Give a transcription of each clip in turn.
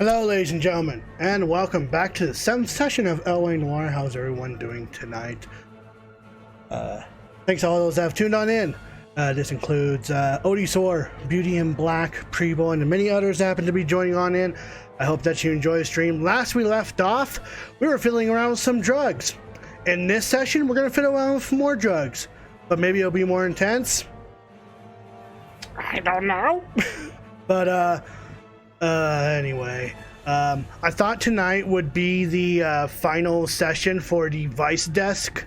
Hello, ladies and gentlemen, and welcome back to the 7th session of Noire. How's everyone doing tonight? Thanks to all those that have tuned on in. This includes Odisor, Beauty in Black, Prebo, and many others that happen to be joining on in. I hope that you enjoy the stream. Last we left off, we were fiddling around with some drugs. In this session, we're going to fiddle around with more drugs, but maybe it'll be more intense. I don't know. But, anyway, I thought tonight would be the final session for the Vice Desk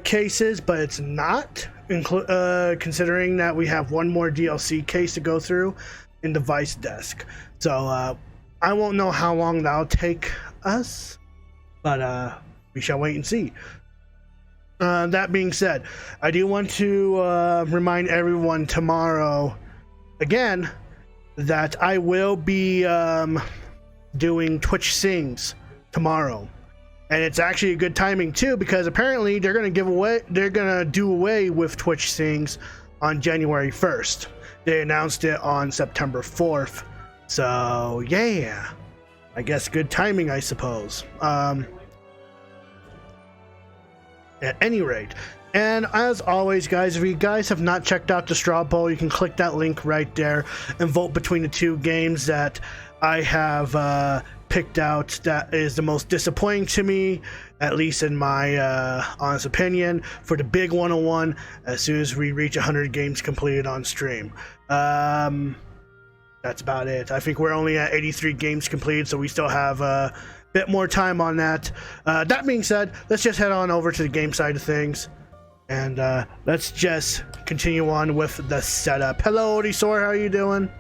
cases, but it's not, considering that we have one more DLC case to go through in the Vice Desk. So I won't know how long that'll take us, but we shall wait and see. That being said, I do want to remind everyone tomorrow, again, that I will be doing Twitch Sings tomorrow, and it's actually a good timing too, because apparently they're gonna do away with Twitch Sings on January 1st. They announced it on September 4th, so yeah, I guess good timing, I suppose. At any rate, and as always, guys, if you guys have not checked out the straw poll, you can click that link right there and vote between the two games that I have picked out that is the most disappointing to me, at least in my honest opinion, for the big 101 as soon as we reach 100 games completed on stream. That's about it. I think we're only at 83 games completed, so we still have bit more time on that. That being said, let's just head on over to the game side of things, and let's just continue on with the setup. Hello, Odisor, how are you doing?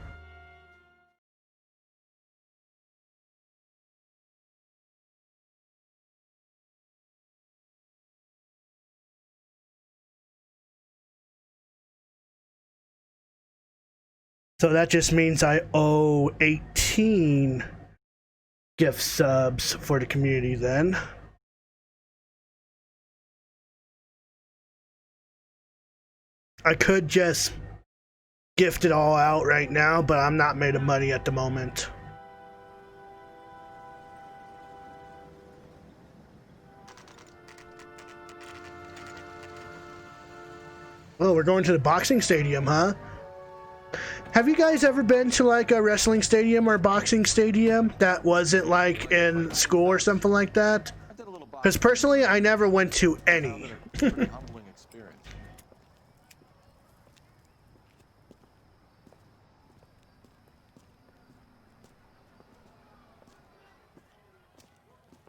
So that just means I owe 18 gift subs for the community then. I could just gift it all out right now, but I'm not made of money at the moment. Oh, we're going to the boxing stadium, huh? Have you guys ever been to like a wrestling stadium or boxing stadium that wasn't like in school or something like that? Because personally, I never went to any. Humbling experience.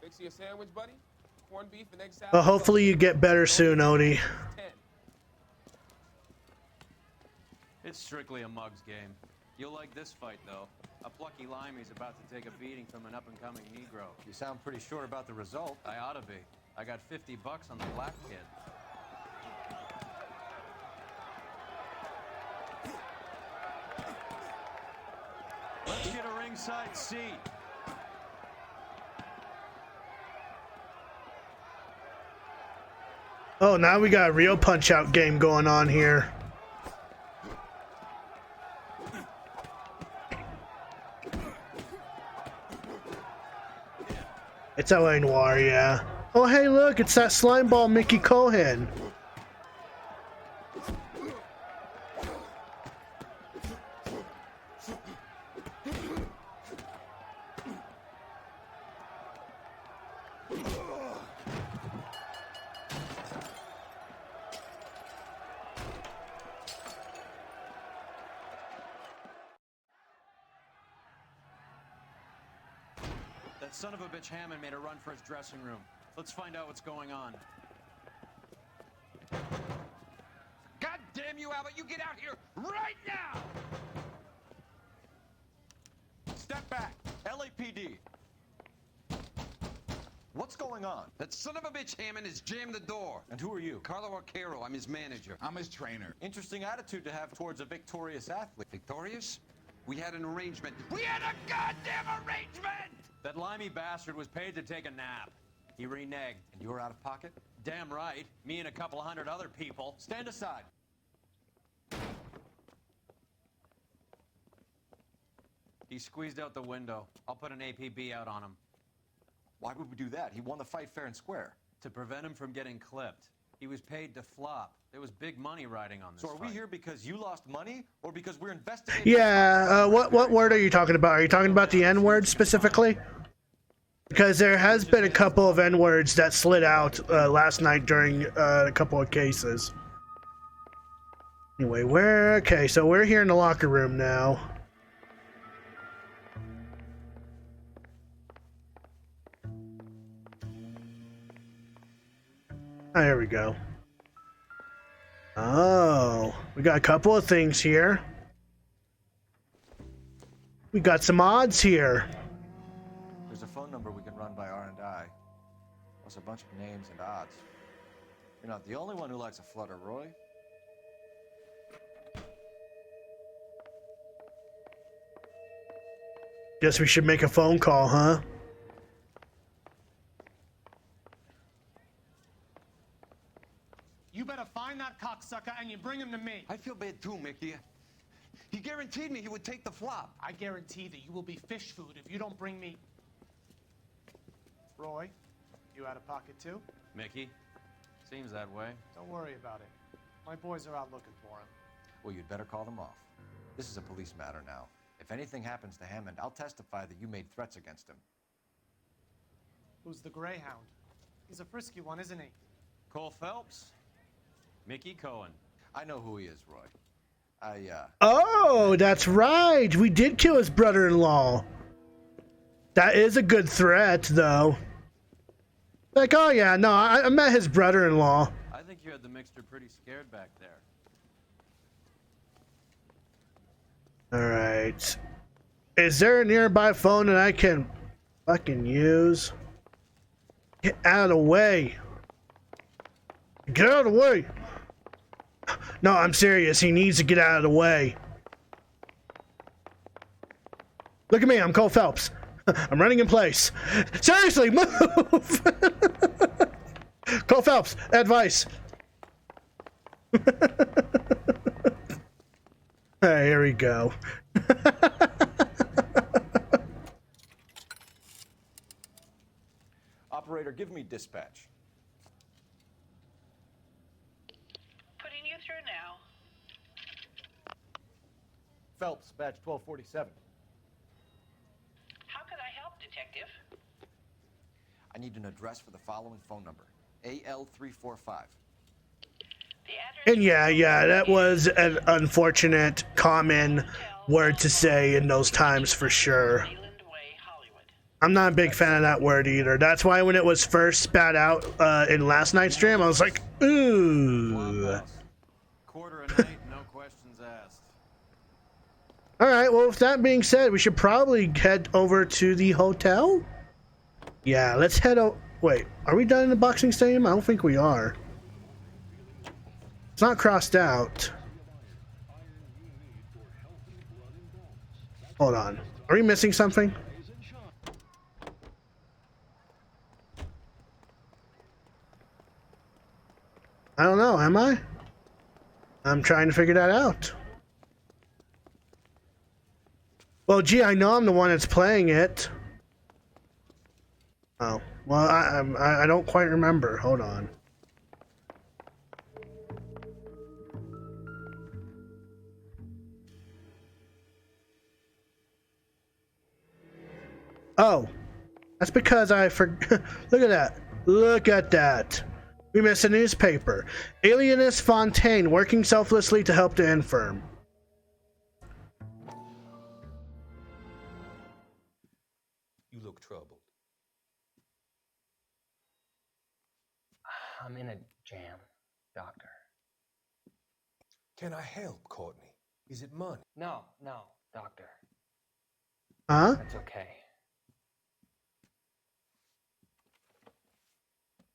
Fix you a sandwich, buddy? Corned beef and egg salad. Well, hopefully you get better soon, Odie. It's strictly a mug's game. You'll like this fight, though. A plucky limey's about to take a beating from an up-and-coming Negro. You sound pretty sure about the result. I ought to be. I got $50 on the black kid. Let's get a ringside seat. Oh, now we got a real punch-out game going on here. It's LA Noire, yeah. Oh, hey, look, it's that slime ball Mickey Cohen. That son of a bitch Hammond made a run for his dressing room. Let's find out what's going on. God damn you, Albert! You get out here right now! Step back. LAPD. What's going on? That son of a bitch Hammond has jammed the door. And who are you? Carlo Arcaro, I'm his manager. I'm his trainer. Interesting attitude to have towards a victorious athlete. Victorious? We had an arrangement. We had a goddamn arrangement! That limey bastard was paid to take a nap. He reneged. And you were out of pocket? Damn right. Me and a couple hundred other people. Stand aside. He squeezed out the window. I'll put an APB out on him. Why would we do that? He won the fight fair and square. To prevent him from getting clipped. He was paid to flop. There was big money riding on this So are we fight. here because you lost money or because we're investigating? Yeah, what word are you talking about? Are you talking about the N-word specifically? Because there has been a couple of N-words that slid out last night during a couple of cases. Anyway, okay, so we're here in the locker room now. Oh, there we go. Oh, we got a couple of things here. We got some odds here. There's a phone number we can run by R&I. Plus a bunch of names and odds. You're not the only one who likes a flutter, Roy. Guess we should make a phone call, huh? You better find that cocksucker and you bring him to me. I feel bad too, Mickey. He guaranteed me he would take the flop. I guarantee that you will be fish food if you don't bring me... Roy, you out of pocket too? Mickey? Seems that way. Don't worry about it. My boys are out looking for him. Well, you'd better call them off. This is a police matter now. If anything happens to Hammond, I'll testify that you made threats against him. Who's the Greyhound? He's a frisky one, isn't he? Cole Phelps? Mickey Cohen. I know who he is, Roy. Oh, that's right. We did kill his brother-in-law. That is a good threat, though. Like, oh yeah, no, I met his brother-in-law. I think you had the mixture pretty scared back there. Alright. Is there a nearby phone that I can fucking use? Get out of the way. Get out of the way. No, I'm serious. He needs to get out of the way. Look at me. I'm Cole Phelps. I'm running in place. Seriously, move. Cole Phelps, advice. Alright, here we go. Operator, give me dispatch. Putting you through now. Phelps, badge 1247. How could I help, Detective? I need an address for the following phone number. AL345. The address... And yeah, that was an unfortunate common word to say in those times for sure. Leland Way, Hollywood. I'm not a big fan of that word either. That's why when it was first spat out in last night's stream, I was like, ooh. Quarter a night, no questions asked. Alright, well, with that being said, we should probably head over to the hotel? Yeah, let's head out. Wait, are we done in the boxing stadium? I don't think we are. It's not crossed out. Hold on. Are we missing something? I don't know, am I? I'm trying to figure that out. Well, gee, I know I'm the one that's playing it. Oh, well, I don't quite remember. Hold on. Oh, that's because I forgot. Look at that. Look at that. We missed a newspaper. Alienist Fontaine working selflessly to help the infirm. You look troubled. I'm in a jam, Doctor. Can I help, Courtney? Is it money? No, Doctor. Huh? That's okay.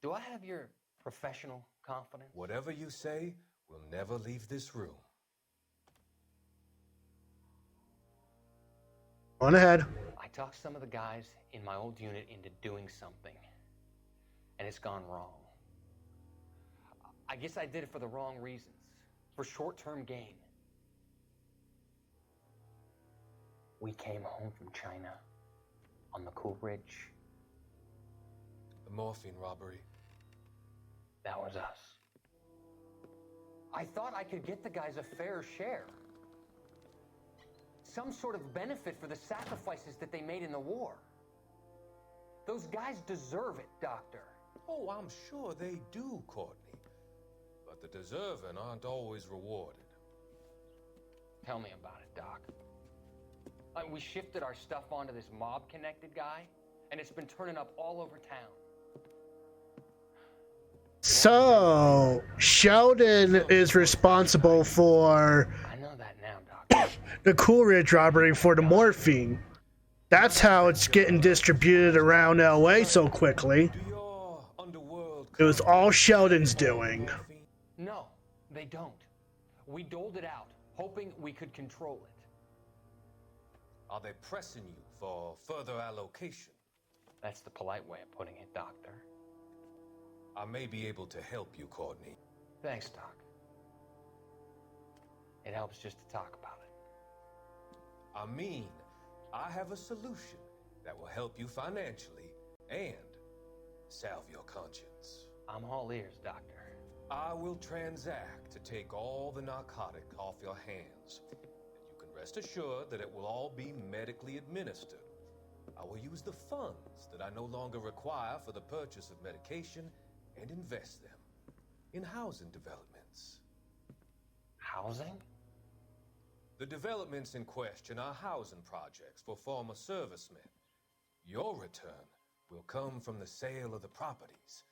Do I have your professional confidence? Whatever you say, we'll never leave this room. On ahead. I talked some of the guys in my old unit into doing something, and it's gone wrong. I guess I did it for the wrong reasons, for short-term gain. We came home from China on the Cool Ridge. The morphine robbery. That was us. I thought I could get the guys a fair share. Some sort of benefit for the sacrifices that they made in the war. Those guys deserve it, Doctor. Oh, I'm sure they do, Courtney. But the deserving aren't always rewarded. Tell me about it, Doc. We shifted our stuff onto this mob-connected guy, and it's been turning up all over town. So, Sheldon is responsible for I know that now, Doctor. the Coolidge robbery for the morphine. That's how it's getting distributed around LA so quickly. Do your underworld It was all Sheldon's doing. morphine? No, they don't. We doled it out, hoping we could control it. Are they pressing you for further allocation? That's the polite way of putting it, Doctor. I may be able to help you, Courtney. Thanks, Doc. It helps just to talk about it. I mean, I have a solution that will help you financially and salve your conscience. I'm all ears, Doctor. I will transact to take all the narcotic off your hands. And you can rest assured that it will all be medically administered. I will use the funds that I no longer require for the purchase of medication and invest them in housing developments. Housing? The developments in question are housing projects for former servicemen. Your return will come from the sale of the properties,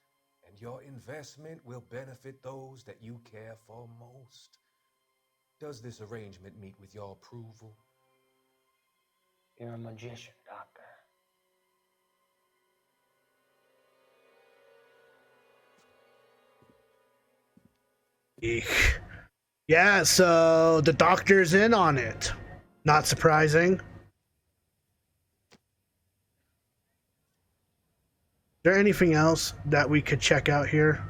and your investment will benefit those that you care for most. Does this arrangement meet with your approval? You're a magician, Doctor. Eek. Yeah, so the doctor's in on it. Not surprising. Is there anything else that we could check out here?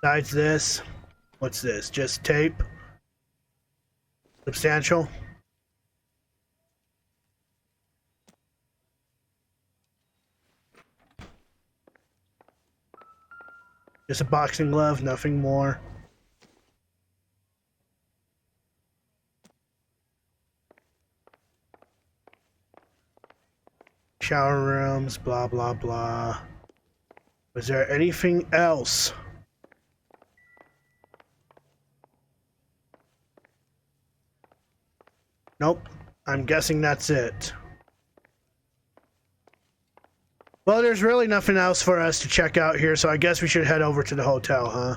Besides this? What's this? Just tape? Substantial? Just a boxing glove, nothing more. Shower rooms, blah, blah, blah. Was there anything else? Nope. I'm guessing that's it. Well, there's really nothing else for us to check out here, so I guess we should head over to the hotel, huh?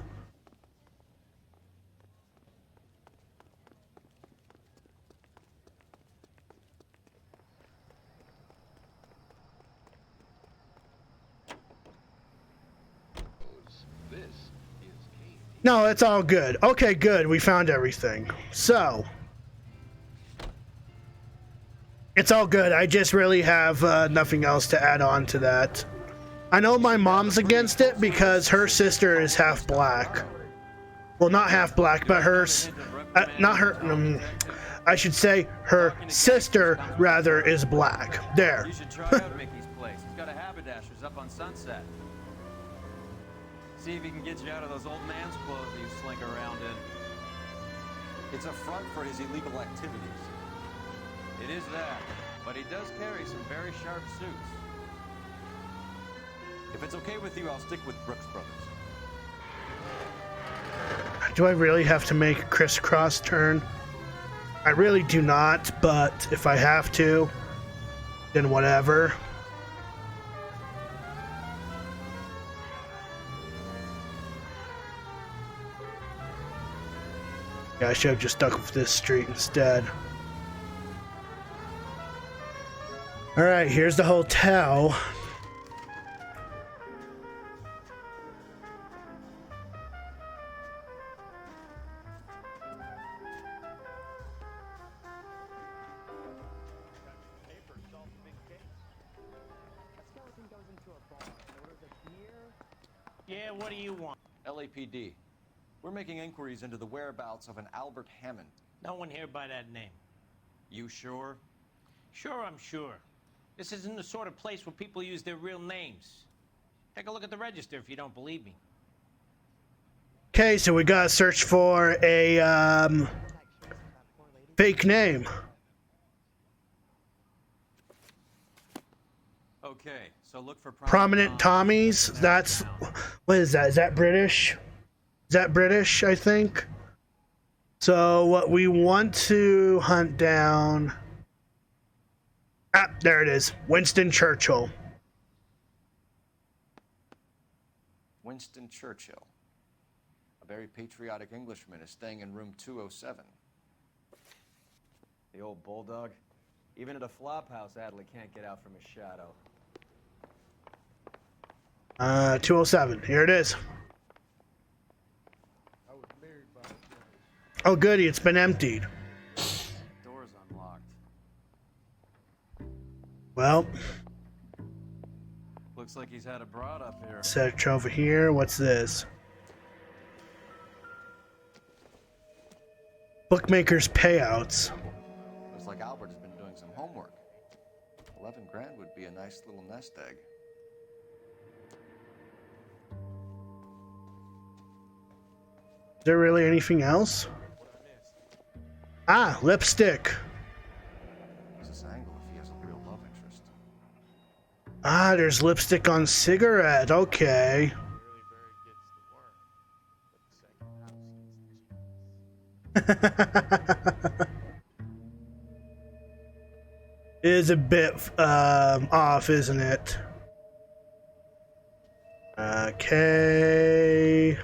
No, it's all good. Okay, good. We found everything. So, it's all good. I just really have nothing else to add on to that. I know my mom's against it because her sister is half black. Well, not half black, but not her. I should say her sister rather is black. There. You should try out Mickey's place. He's got a haberdasher's up on Sunset. See if he can get you out of those old man's clothes that you slink around in. It's a front for his illegal activities. It is that, but he does carry some very sharp suits. If it's okay with you, I'll stick with Brooks Brothers. Do I really have to make a crisscross turn? I really do not, but if I have to, then whatever. Yeah, I should have just stuck with this street instead. Alright, here's the hotel. Yeah, what do you want? LAPD. We're making inquiries into the whereabouts of an Albert Hammond. No one here by that name. You sure? Sure, I'm sure. This isn't the sort of place where people use their real names. Take a look at the register if you don't believe me. Okay, so we gotta search for a fake name. Okay, so look for Prominent Tommies. That's, what is that? Is that British? Is that British? I think. So what we want to hunt down. Ah, there it is. Winston Churchill. Winston Churchill. A very patriotic Englishman is staying in room 207. The old bulldog. Even at a flop house, Adley can't get out from his shadow. 207. Here it is. Oh, goody. It's been emptied. Door's unlocked. Well, Looks like he's had a broad up here. search over here. What's this? Bookmakers payouts. Looks like Albert has been doing some homework. 11 grand would be a nice little nest egg. Is there really anything else? Ah, lipstick. Use this angle if he has a real love interest. Ah, there's lipstick on cigarette. Okay. Is a bit off, isn't it? Okay.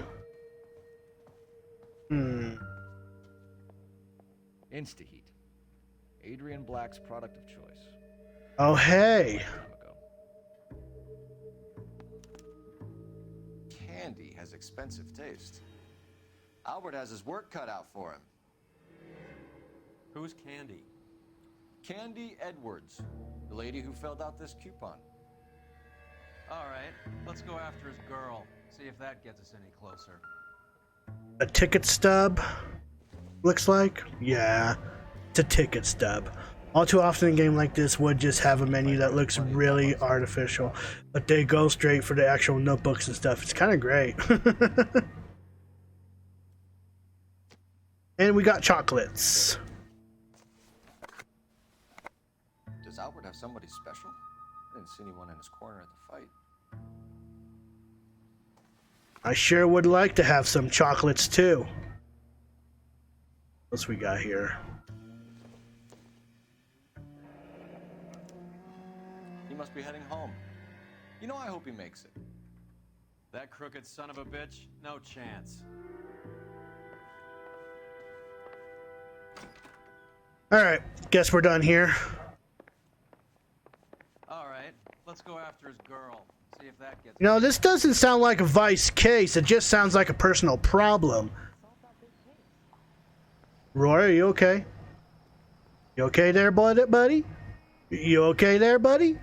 Instaheat. Adrian Black's product of choice. Oh, hey. Candy has expensive taste. Albert has his work cut out for him. Who's Candy? Candy Edwards, the lady who filled out this coupon. All right, let's go after his girl. See if that gets us any closer. A ticket stub, looks like. Yeah, it's a ticket stub. All too often a game like this would just have a menu that looks really artificial, but they go straight for the actual notebooks and stuff. It's kind of great. And we got chocolates. Does Albert have somebody special? I didn't see anyone in his corner at the fight. I sure would like to have some chocolates too. What else we got here? He must be heading home. You know, I hope he makes it. That crooked son of a bitch? No chance. Alright, guess we're done here. All right, let's go after his girl. See if that gets. You know, this doesn't sound like a Vice case, it just sounds like a personal problem. Roy, are you okay? You okay there, buddy? You okay there, buddy?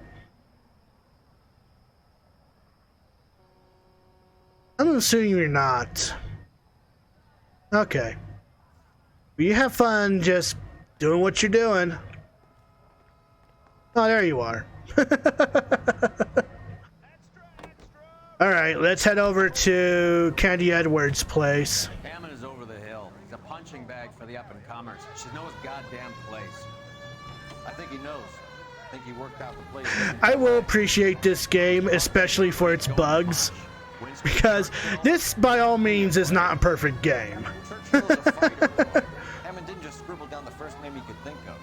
I'm assuming you're not. Okay. Well, you have fun just doing what you're doing. Oh, there you are. Alright, let's head over to Candy Edwards' place. Hammond is over the hill. He's a punching bag for the up-and-comers. She knows his goddamn place. I think he knows. I think he worked out the place. I will appreciate this game, especially for its bugs, because this, by all means, is not a perfect game. Churchill is a fighter. Hammond didn't just scribble down the first name he could think of.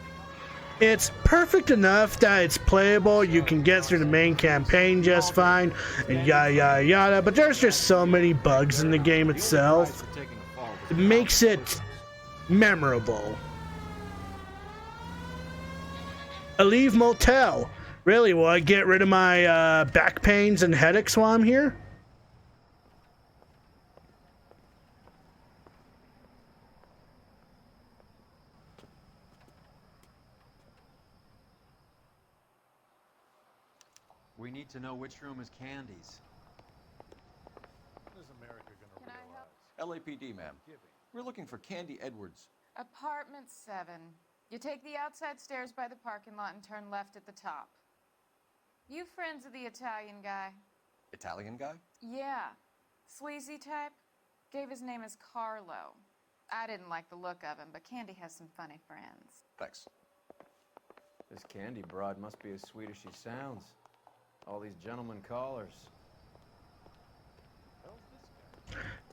It's perfect enough that it's playable, you can get through the main campaign just fine, and yada yada yada, but there's just so many bugs in the game itself. It makes it memorable. Aleve Motel. Really, will I get rid of my back pains and headaches while I'm here? We need to know which room is Candy's. When is America gonna realize? LAPD, ma'am. We're looking for Candy Edwards. Apartment 7. You take the outside stairs by the parking lot and turn left at the top. You friends of the Italian guy? Italian guy? Yeah. Sleazy type? Gave his name as Carlo. I didn't like the look of him, but Candy has some funny friends. Thanks. This Candy broad must be as sweet as she sounds. All these gentlemen callers.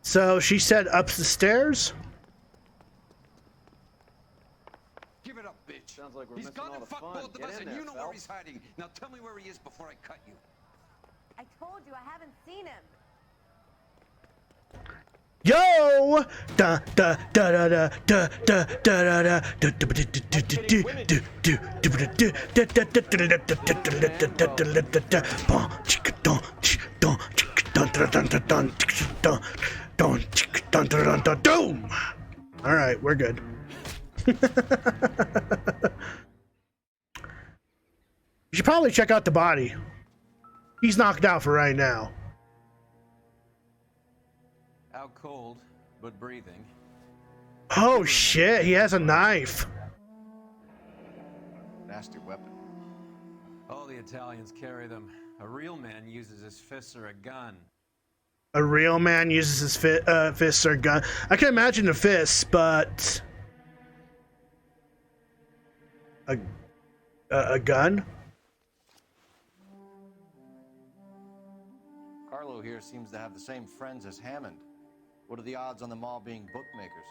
So she said up the stairs? Give it up, bitch. Sounds like we're He's missing all gonna the fuck fun. both of Get us, in and there, you know where Phelps. he's hiding. Now tell me where he is before I cut you. I told you I haven't seen him. Yo! Da da da da da da da da da da da. All right, we're good. You should probably check out the body. He's knocked out for right now. Out cold, but breathing. Oh shit, he has a knife. Nasty weapon. All the Italians carry them. A real man uses his fists or a gun. A real man uses his fists or gun. I can imagine the fists, but a gun? Carlo here seems to have the same friends as Hammond. What are the odds on them all being bookmakers?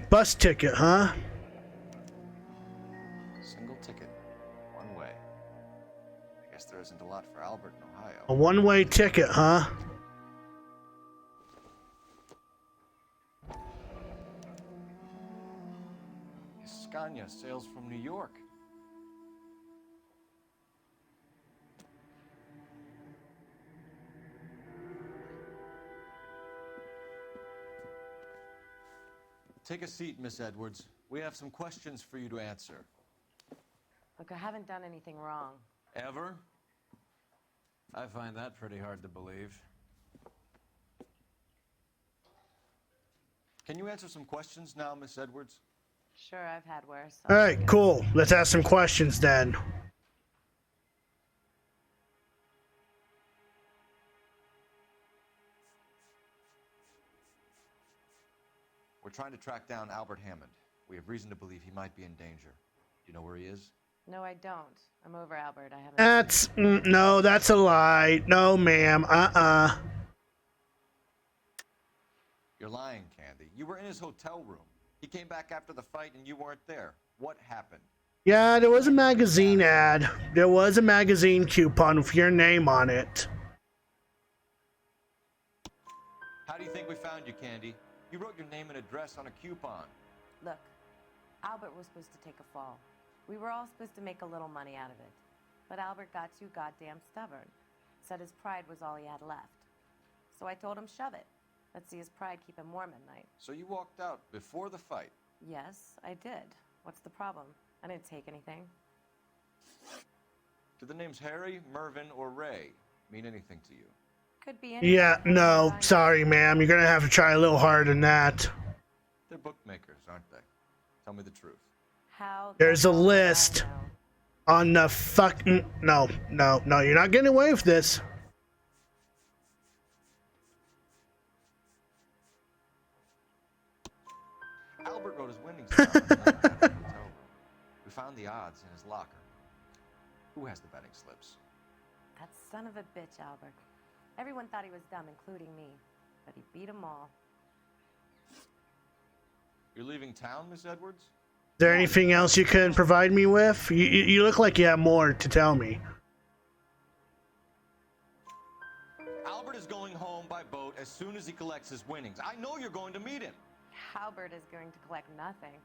Bus ticket, huh? Single ticket, one way. I guess there isn't a lot for Albert in Ohio. A one-way ticket, huh? Scania sails from New York. Take a seat, Miss Edwards. We have some questions for you to answer. Look, I haven't done anything wrong. Ever? I find that pretty hard to believe. Can you answer some questions now, Miss Edwards? Sure, I've had worse. All right, cool. Let's ask some questions then. We're trying to track down Albert Hammond. We have reason to believe he might be in danger. Do you know where he is? No, I don't. I'm over Albert. I haven't. That's no, that's a lie. No, ma'am. You're lying, Candy. You were in his hotel room. He came back after the fight and you weren't there. What happened? Yeah, there was a magazine ad. There was a magazine coupon with your name on it. How do you think we found you, Candy? You wrote your name and address on a coupon. Look, Albert was supposed to take a fall. We were all supposed to make a little money out of it. But Albert got too goddamn stubborn. Said his pride was all he had left. So I told him, shove it. Let's see his pride keep him warm at night. So you walked out before the fight? Yes, I did. What's the problem? I didn't take anything. Do the names Harry, Mervyn, or Ray mean anything to you? Could be anything. Yeah, no, sorry, ma'am. You're gonna have to try a little harder than that. They're bookmakers, aren't they? Tell me the truth. How? There's a list on the fucking... No, you're not getting away with this. Albert wrote his winnings down in the hotel room. We found the odds in his locker. Who has the betting slips? That son of a bitch, Albert. Everyone thought he was dumb, including me. But he beat them all. You're leaving town, Miss Edwards? Is there anything else you can provide me with? You look like you have more to tell me. Albert is going home by boat as soon as he collects his winnings. I know you're going to meet him. Albert is going to collect nothing.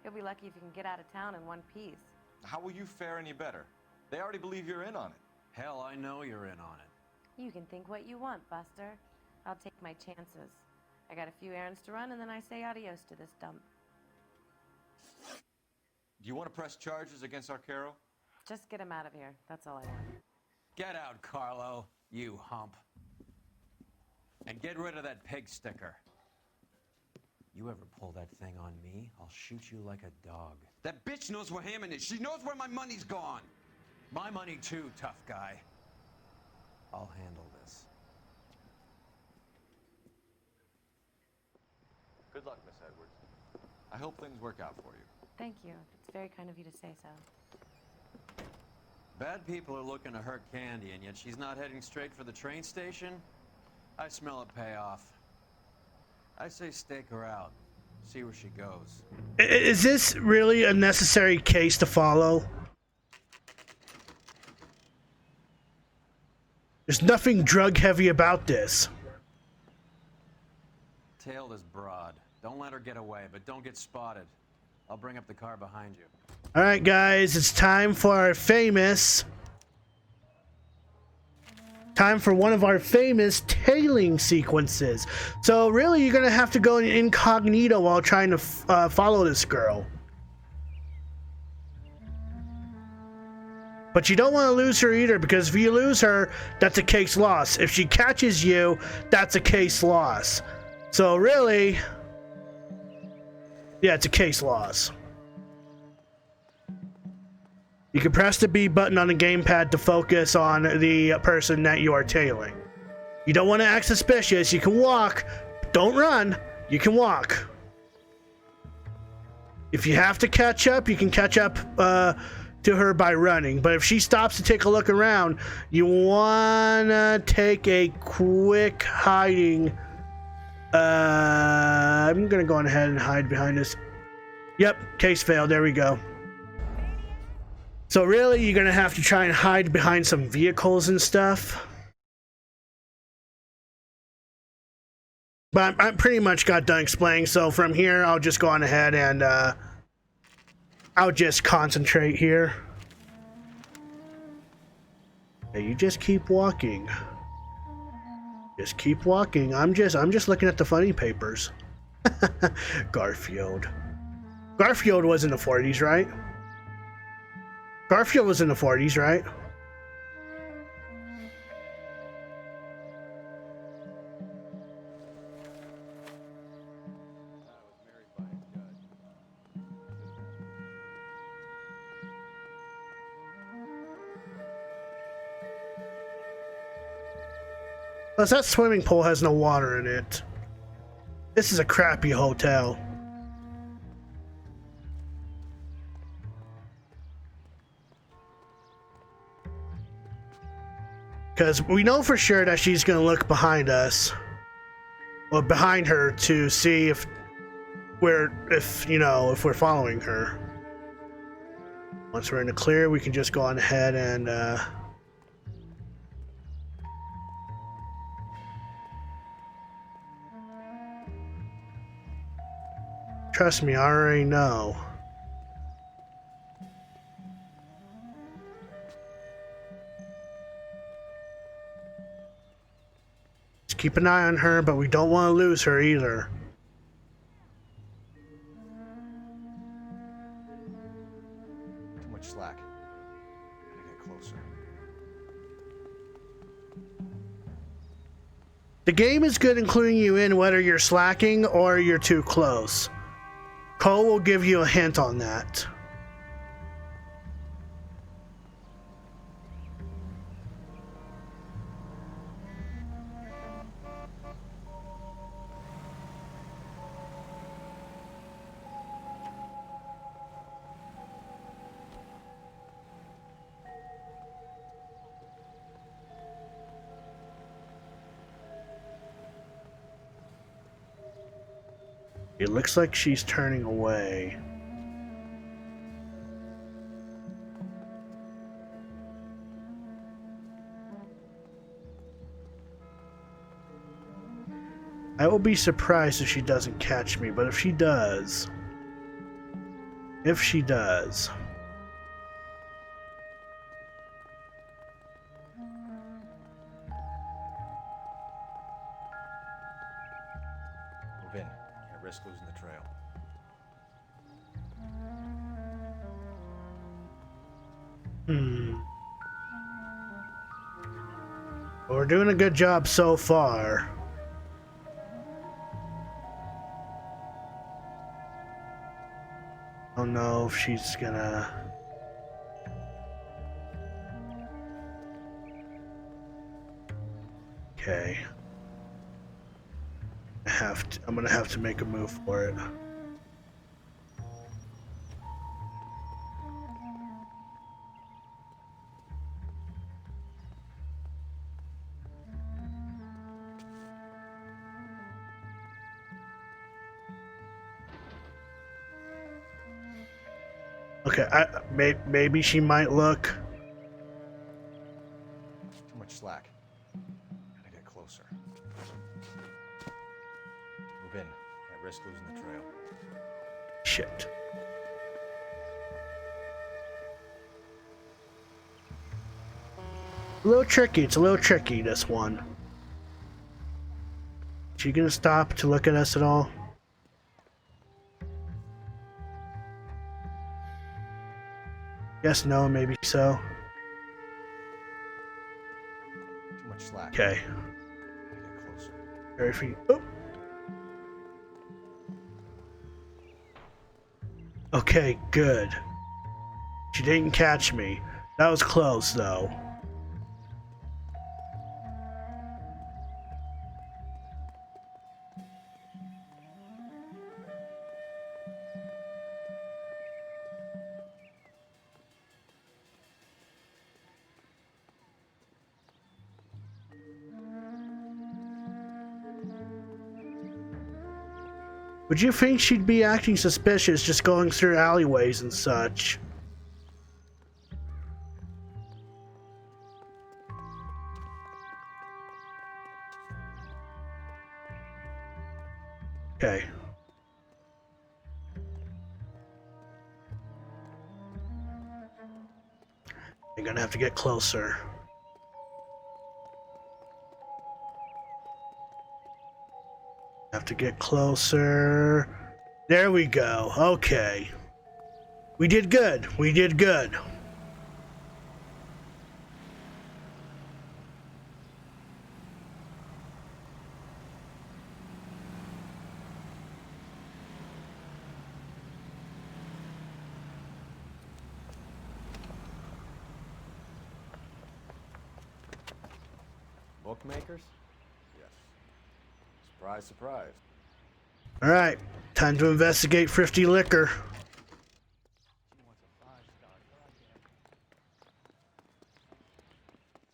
He'll be lucky if he can get out of town in one piece. How will you fare any better? They already believe you're in on it. Hell, I know you're in on it. You can think what you want, Buster. I'll take my chances. I got a few errands to run, and then I say adios to this dump. Do you want to press charges against Arcaro? Just get him out of here. That's all I want. Get out, Carlo, you hump. And get rid of that pig sticker. You ever pull that thing on me, I'll shoot you like a dog. That bitch knows where Hammond is. She knows where my money's gone. My money too, tough guy. I'll handle this. Good luck, Miss Edwards. I hope things work out for you. Thank you. It's very kind of you to say so. Bad people are looking to hurt Candy, and yet she's not heading straight for the train station? I smell a payoff. I say stake her out. See where she goes. Is this really a necessary case to follow? There's nothing drug heavy about this. Tail this broad. Don't let her get away, but don't get spotted. I'll bring up the car behind you. All right, guys, it's time for our famous... Time for one of our famous tailing sequences. So really, you're gonna have to go incognito while trying to follow this girl. But you don't want to lose her either, because if you lose her, that's a case loss. If she catches you, that's a case loss. So really, yeah, it's a case loss. You can press the B button on the gamepad to focus on the person that you are tailing. You don't want to act suspicious. You can walk. Don't run. You can walk. If you have to catch up, you can catch up to her by running. But if she stops to take a look around, you want to take a quick hiding. I'm going to go on ahead and hide behind this. Yep, case failed. There we go. So really, you're going to have to try and hide behind some vehicles and stuff. But I pretty much got done explaining, so from here, I'll just go on ahead and I'll just concentrate here. Hey, you just keep walking. Just keep walking. I'm just looking at the funny papers. Garfield. Garfield was in the 40s, right? Garfield was in the 40s, right? Plus, that swimming pool has no water in it. This is a crappy hotel. Because we know for sure that she's going to look behind us. Well, behind her to see if we're following her. Once we're in the clear, we can just go on ahead and trust me, I already know. Just keep an eye on her, but we don't want to lose her either. Too much slack. Gotta get closer. The game is good including you in whether you're slacking or you're too close. Cole will give you a hint on that. It looks like she's turning away. I will be surprised if she doesn't catch me, but if she does... Move in. Can't risk losing the trail. We're doing a good job so far. I don't know if she's gonna... Okay. I'm gonna have to make a move for it. Okay, maybe she might look. Too much slack. Gotta get closer. Move in. Can't risk losing the trail. Shit. A little tricky. It's a little tricky, this one. She gonna stop to look at us at all? Yes, no, maybe so. Too much slack. Okay. Gotta get closer. Very free. Oh. Okay, good. She didn't catch me. That was close, though. Would you think she'd be acting suspicious just going through alleyways and such? Okay. You're gonna have to get closer. Have to get closer. There we go. Okay. We did good. We did good. Bookmakers? Yes. Surprise, surprise. All right. Time to investigate thrifty liquor.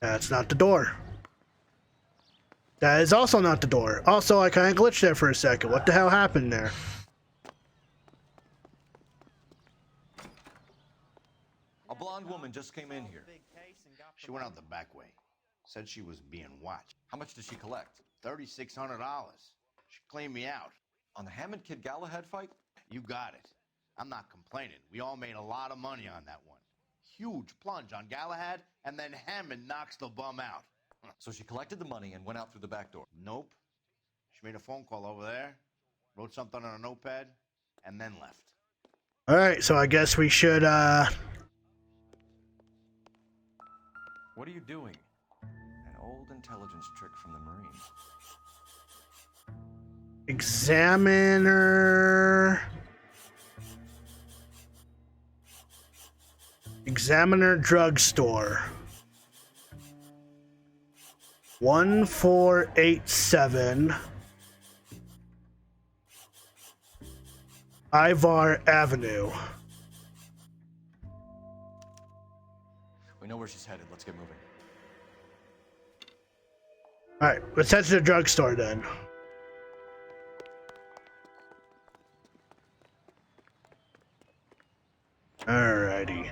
That's not the door. That is also not the door. Also, I kind of glitched there for a second. What the hell happened there? A blonde woman just came in here. She went out the back way. Said she was being watched. How much did she collect? $3,600. She cleaned me out. On the Hammond Kid Galahad fight? You got it. I'm not complaining. We all made a lot of money on that one. Huge plunge on Galahad, and then Hammond knocks the bum out. So she collected the money and went out through the back door? Nope. She made a phone call over there, wrote something on a notepad, and then left. All right, so I guess we should, What are you doing? An old intelligence trick from the Marines. Examiner drugstore. 1487 Ivar Avenue. We know where she's headed. Let's get moving. All right, let's head to the drugstore then. Alrighty.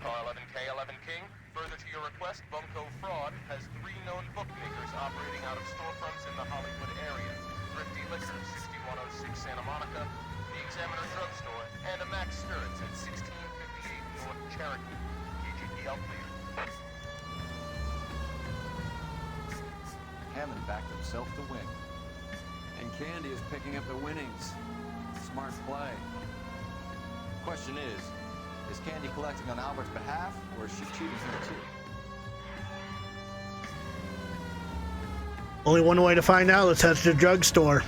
R11K11 King, further to your request, Bunko Fraud has 3 known bookmakers operating out of storefronts in the Hollywood area. Thrifty Liquors, 6106 Santa Monica, the Examiner Drugstore, and a Max Spirits at 1658 North Cherokee. KGPL clear. Hammond backed himself to win. And Candy is picking up the winnings. Smart play. Question is Candy collecting on Albert's behalf, or is she cheating him too? Only one way to find out. Let's head to the drugstore.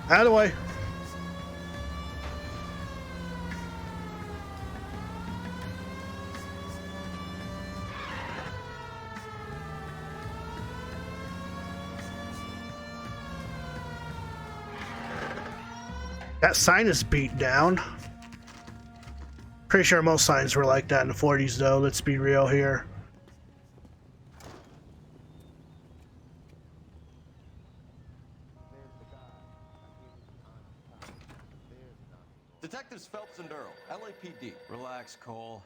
Out of the way. That sign is beat down. Pretty sure most signs were like that in the 40s, though. Let's be real here. Detectives Phelps and Earl, LAPD. Relax, Cole.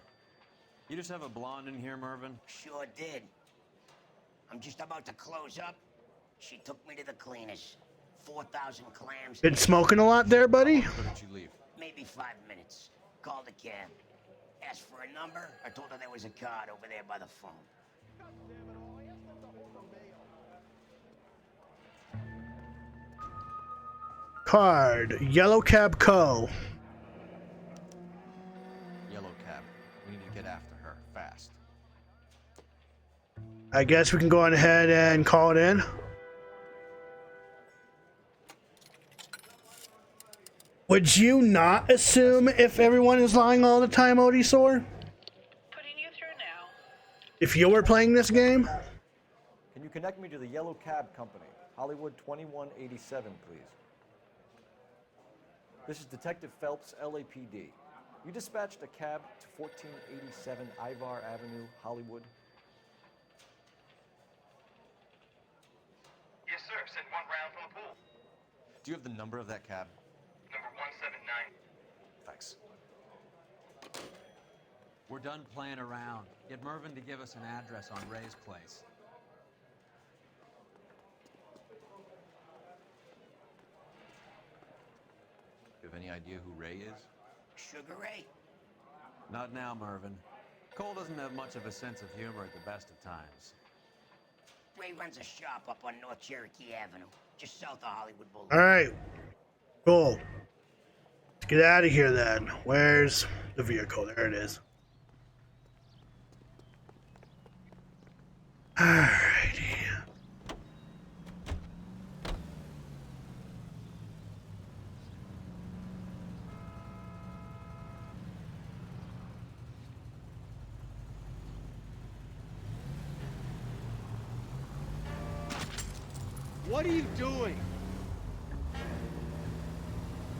You just have a blonde in here, Mervyn? Sure did. I'm just about to close up. She took me to the cleaners. 4,000 clams. Been smoking a lot there, buddy? When did you leave? Maybe 5 minutes. Called a cab. Asked for a number. I told her there was a card over there by the phone. Card. Yellow Cab Co. Yellow cab. We need to get after her, fast. I guess we can go on ahead and call it in. Would you not assume if everyone is lying all the time, Odysor? Putting you through now. If you were playing this game? Can you connect me to the Yellow Cab Company, Hollywood 2187, please? This is Detective Phelps, LAPD. You dispatched a cab to 1487 Ivar Avenue, Hollywood. Yes, sir. Sent one round from the pool. Do you have the number of that cab? Number 179. Thanks. We're done playing around. Get Mervyn to give us an address on Ray's place. You have any idea who Ray is? Sugar Ray? Not now, Mervyn. Cole doesn't have much of a sense of humor at the best of times. Ray runs a shop up on North Cherokee Avenue, just south of Hollywood Boulevard. Alright. Cool. Let's get out of here then. Where's the vehicle? There it is. Alrighty. What are you doing?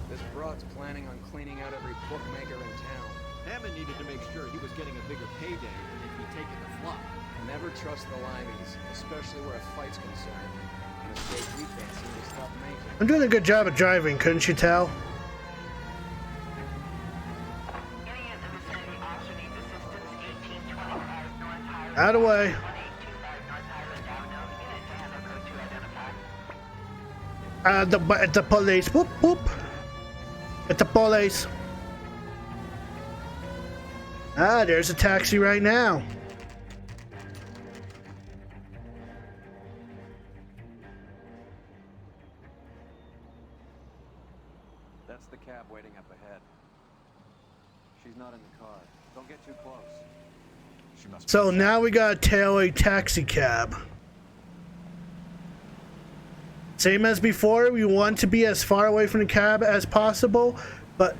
This broad's planning on cleaning out every bookmaker in town. Hammond needed to make sure he was getting a bigger payday than if he'd taken the flop. Never trust the limeys, especially where a fight's concerned. A mistake we can't seem to stop making. I'm doing a good job at driving, couldn't you tell? Out of the way. At the police. Whoop, whoop. At the police. Ah, there's a taxi right now. That's the cab waiting up ahead. She's not in the car. Don't get too close. She must So now we gotta tail a taxi cab. Same as before, we want to be as far away from the cab as possible, but...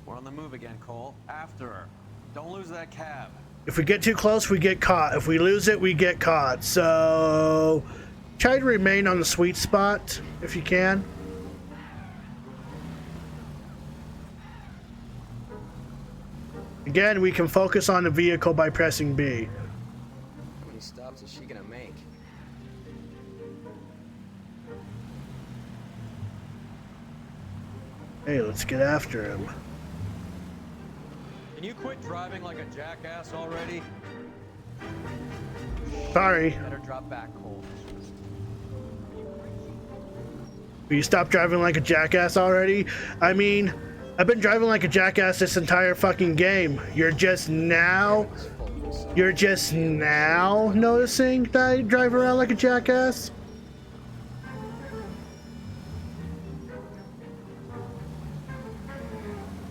We're on the move again, Cole. After her. Don't lose that cab. If we get too close, we get caught. If we lose it, we get caught. So try to remain on the sweet spot if you can. Again, we can focus on the vehicle by pressing B. How many stops is she gonna make? Hey, let's get after him. Can you quit driving like a jackass already? Sorry. Better drop back, Cole. Will you stop driving like a jackass already? I mean, I've been driving like a jackass this entire fucking game. You're just now noticing that I drive around like a jackass?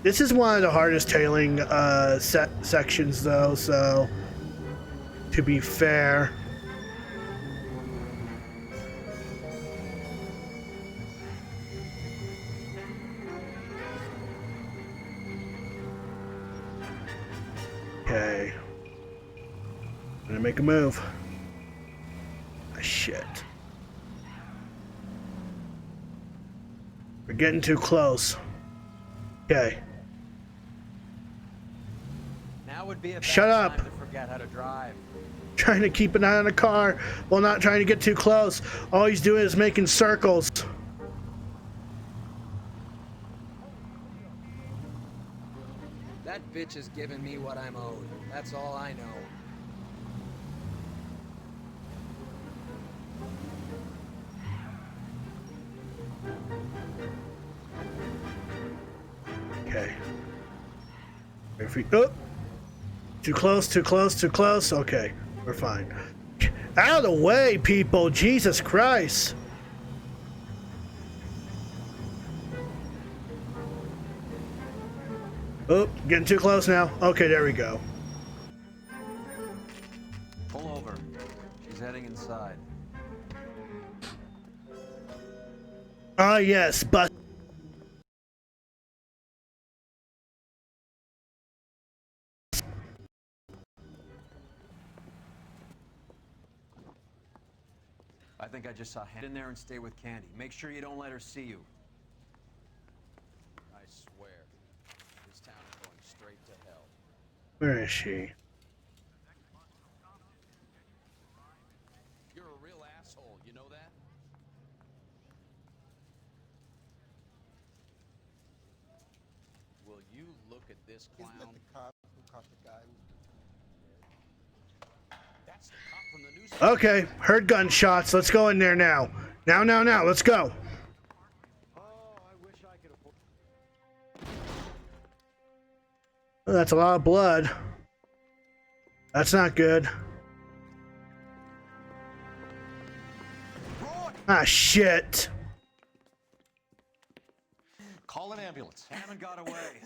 This is one of the hardest tailing sections though, so to be fair. Okay. I'm gonna make a move. Ah, shit. We're getting too close. Okay. Now would be a bad Shut up. time to forget how to drive. Trying to keep an eye on the car while not trying to get too close. All he's doing is making circles. That bitch is giving me what I'm owed. That's all I know. Okay. If we oh, too close, too close, too close. Okay, we're fine. Out of the way, people! Jesus Christ! Oh, getting too close now. Okay, there we go. Pull over. She's heading inside. Ah, yes, but. I think I just saw Get in there and stay with Candy. Make sure you don't let her see you. I swear, this town is going straight to hell. Where is she? You're a real asshole, you know that? Will you look at this clown? Isn't that the cop who caught the guy? That's the cop from the news. Okay, heard gunshots. Let's go in there now. Now, let's go. Oh, that's a lot of blood. That's not good. Ah, shit. Call an ambulance. Hammond got away.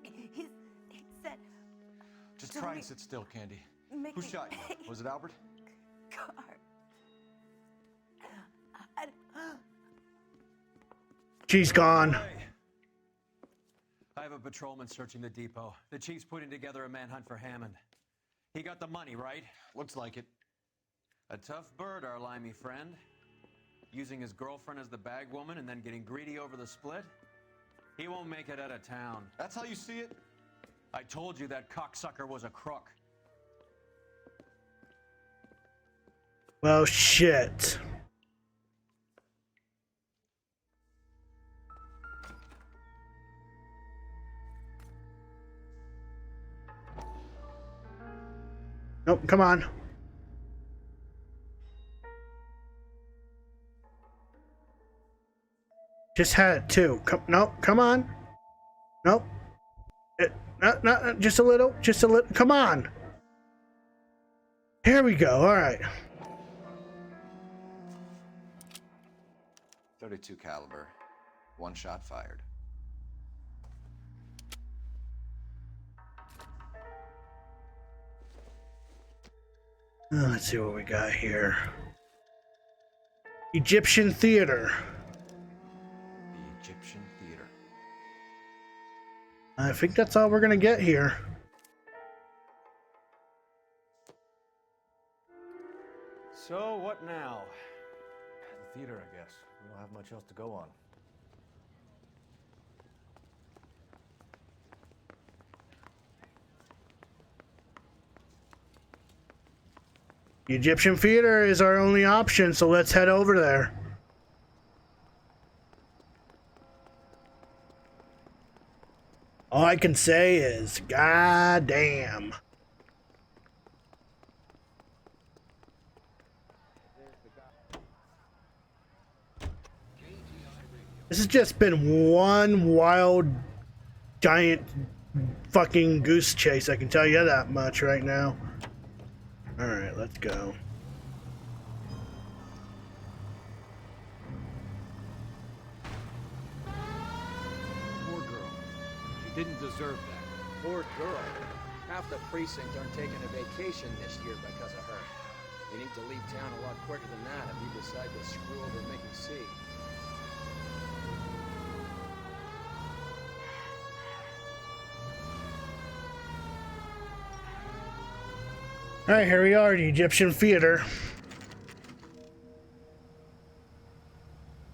He said... Just try and sit still, Candy. Who shot you? Was it Albert? Car. She's gone. I have a patrolman searching the depot. The chief's putting together a manhunt for Hammond. He got the money, right? Looks like it. A tough bird, our limey friend. Using his girlfriend as the bag woman and then getting greedy over the split. He won't make it out of town. That's how you see it? I told you that cocksucker was a crook. Well, shit. Nope, come on. Just had it too. Nope, come on. Nope. Not just a little. Come on. Here we go. All right. .32 caliber. One shot fired. Let's see what we got here. Egyptian theater. The Egyptian theater. I think that's all we're gonna get here. So, what now? The theater, I guess. We don't have much else to go on. The Egyptian theater is our only option, so let's head over there. All I can say is, God damn. This has just been one wild, giant fucking goose chase, I can tell you that much right now. Alright, let's go. Poor girl. She didn't deserve that. Poor girl. Half the precinct aren't taking a vacation this year because of her. You need to leave town a lot quicker than that if you decide to screw over Mickey C. All right, here we are, the Egyptian theater.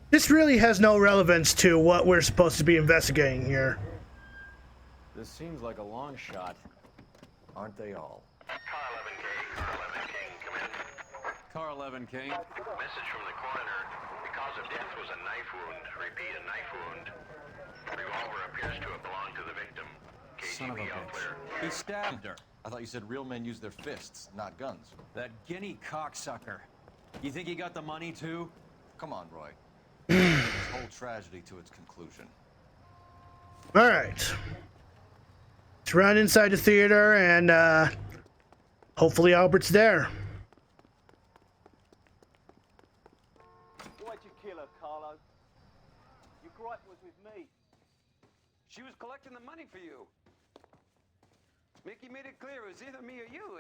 This really has no relevance to what we're supposed to be investigating here. This seems like a long shot. Aren't they all? Car 11 King. Message from the coroner. The cause of death was a knife wound. Repeat, a knife wound. Revolver appears to have belonged to the victim. Son of a KGB all bitch. clear. He stabbed her. I thought you said real men use their fists, not guns. That guinea cocksucker. You think he got the money too? Come on, Roy. This whole tragedy to its conclusion. All right. Let's run inside the theater and hopefully Albert's there. Why'd you kill her, Carlo? Your gripe was with me. She was collecting the money for you. Mickey made it clear it was either me or you,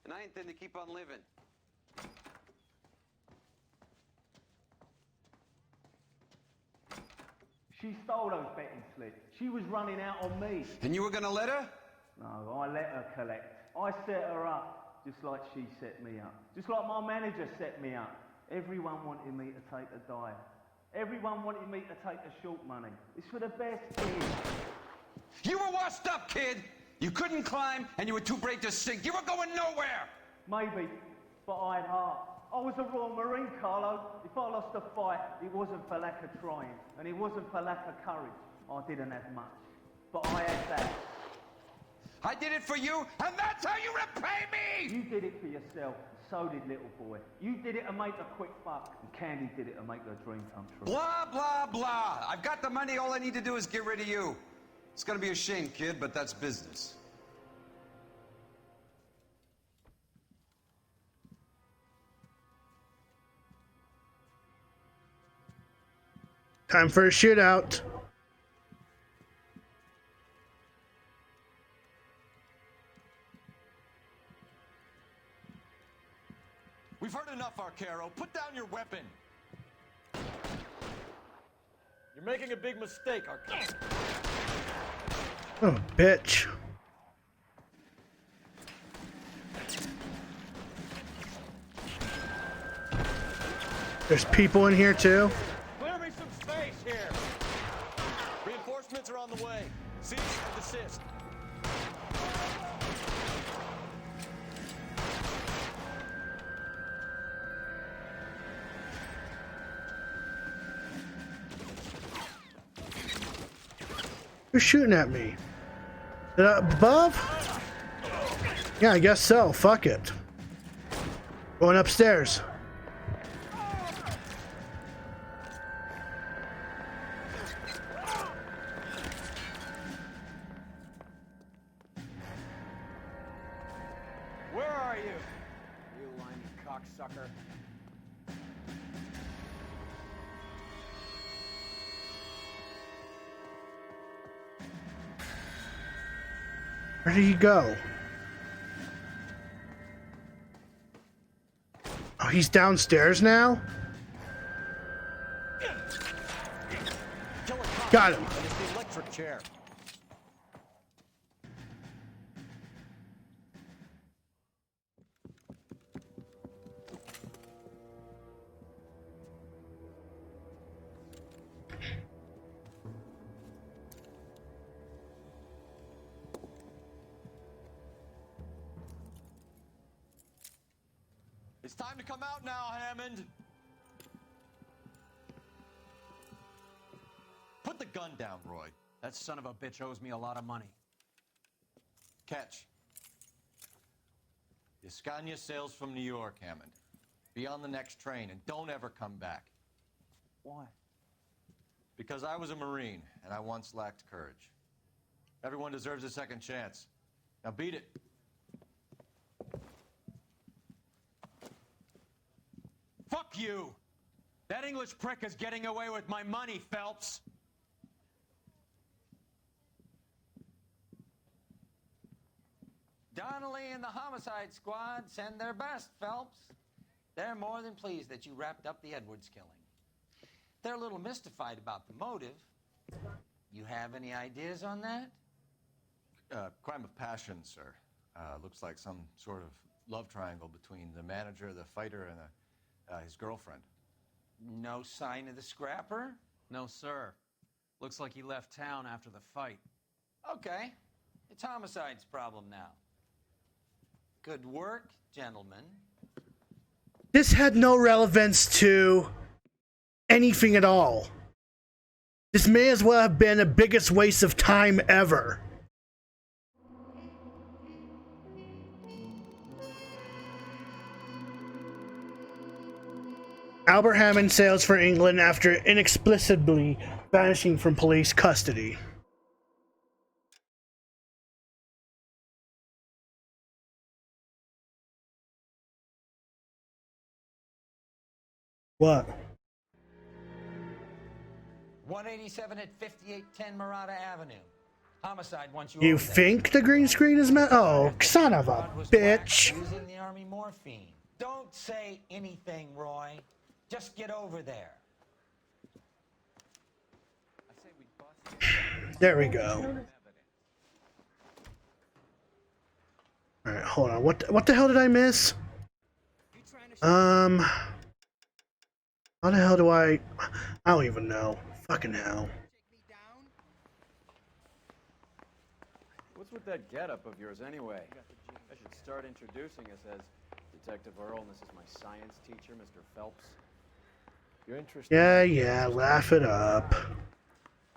and I intend to keep on living. She stole those betting slips. She was running out on me. And you were gonna let her? No, I let her collect. I set her up, just like she set me up. Just like my manager set me up. Everyone wanted me to take a dive. Everyone wanted me to take the short money. It's for the best kid. You were washed up, kid! You couldn't climb, and you were too brave to sink. You were going nowhere! Maybe, but I had heart. I was a Royal Marine, Carlo. If I lost a fight, it wasn't for lack of trying, and it wasn't for lack of courage. I didn't have much, but I had that. I did it for you, and that's how you repay me! You did it for yourself, and so did little boy. You did it to make a quick buck, and Candy did it to make her dream come true. Blah, blah, blah. I've got the money. All I need to do is get rid of you. It's gonna be a shame, kid, but that's business. Time for a shootout. We've heard enough, Arcaro. Put down your weapon. You're making a big mistake, Arcaro. Oh, bitch. There's people in here too. Clear me some space here. Reinforcements are on the way. Cease and desist. Who's shooting at me? Above? Yeah, I guess so. Fuck it. Going upstairs. Where are you? You limey cocksucker. Where did he go? Oh, he's downstairs now? Got him. It's the electric chair. It's time to come out now, Hammond. Put the gun down, Roy. That son of a bitch owes me a lot of money. Catch. Yascania sails from New York, Hammond. Be on the next train and don't ever come back. Why? Because I was a Marine and I once lacked courage. Everyone deserves a second chance. Now beat it. Fuck you! That English prick is getting away with my money, Phelps! Donnelly and the homicide squad send their best, Phelps. They're more than pleased that you wrapped up the Edwards killing. They're a little mystified about the motive. You have any ideas on that? Crime of passion, sir. Looks like some sort of love triangle between the manager, the fighter, and his girlfriend. No sign of the scrapper? No, sir. Looks like he left town after the fight. Okay. It's homicide's problem now. Good work, gentlemen. This had no relevance to anything at all. This may as well have been the biggest waste of time ever. Albert Hammond sails for England after inexplicably vanishing from police custody. What? 187 at 5810 Murata Avenue. Homicide wants you. You over there. think the green screen is meant? Oh, son of a bitch. Using the army morphine. Don't say anything, Roy. Just get over there. There we go. Alright, hold on. What the hell did I miss? How the hell do I don't even know. Fucking hell. What's with that getup of yours anyway? I should start introducing us as Detective Earl, and this is my science teacher, Mr. Phelps. You're interested. Yeah, laugh it up.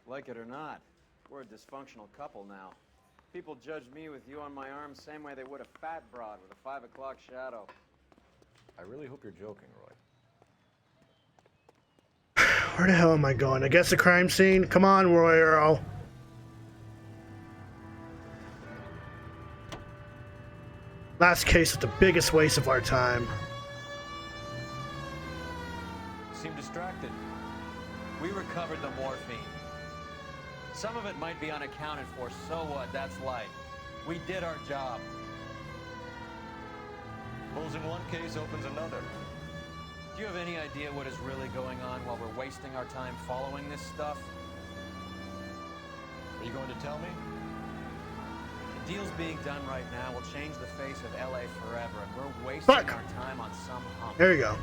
Like it or not, we're a dysfunctional couple now. People judge me with you on my arm same way they would a fat broad with a 5 o'clock shadow. I really hope you're joking, Roy. Where the hell am I going? I guess the crime scene? Come on, Roy Earl. Last case was the biggest waste of our time. Seem distracted. We recovered the morphine. Some of it might be unaccounted for, so what? That's life. We did our job. Closing one case opens another. Do you have any idea what is really going on while we're wasting our time following this stuff? Are you going to tell me? The deals being done right now will change the face of LA forever, and we're wasting our time on some hump. There you go.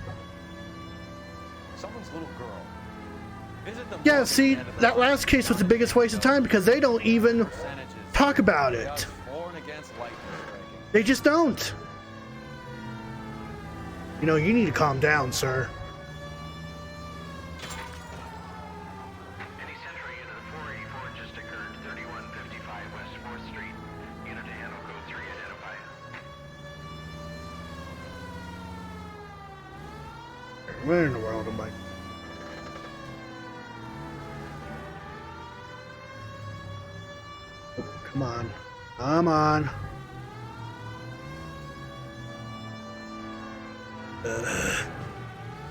Someone's little girl. Visit the Yeah, see, that last case was the biggest waste of time because they don't even talk about it. They just don't. You know, you need to calm down, sir. Any Central unit of 484 just occurred, 3155 West 4th Street. Unit to handle code 3, identify. Where in the world am I? Come on. Come on.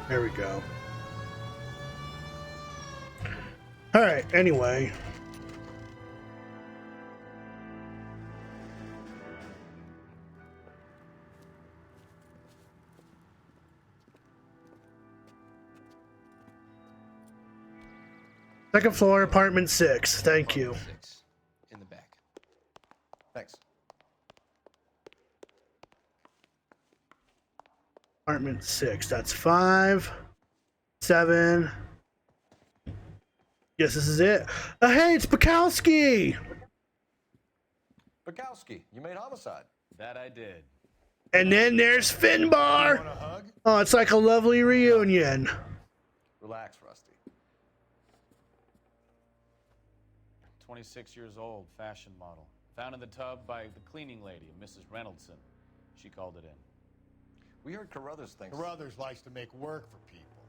There we go. Alright, anyway. Second floor, apartment 6. Thank you. In the back. Thanks. Apartment 6. That's 5, 7. Yes, this is it. Hey, it's Bukowski! Bukowski, you made homicide. That I did. And then there's Finbar! Oh, it's like a lovely reunion. Relax, Rusty. 26 years old, fashion model. Found in the tub by the cleaning lady, Mrs. Reynoldson. She called it in. We heard Carruthers thinks... Carruthers likes to make work for people.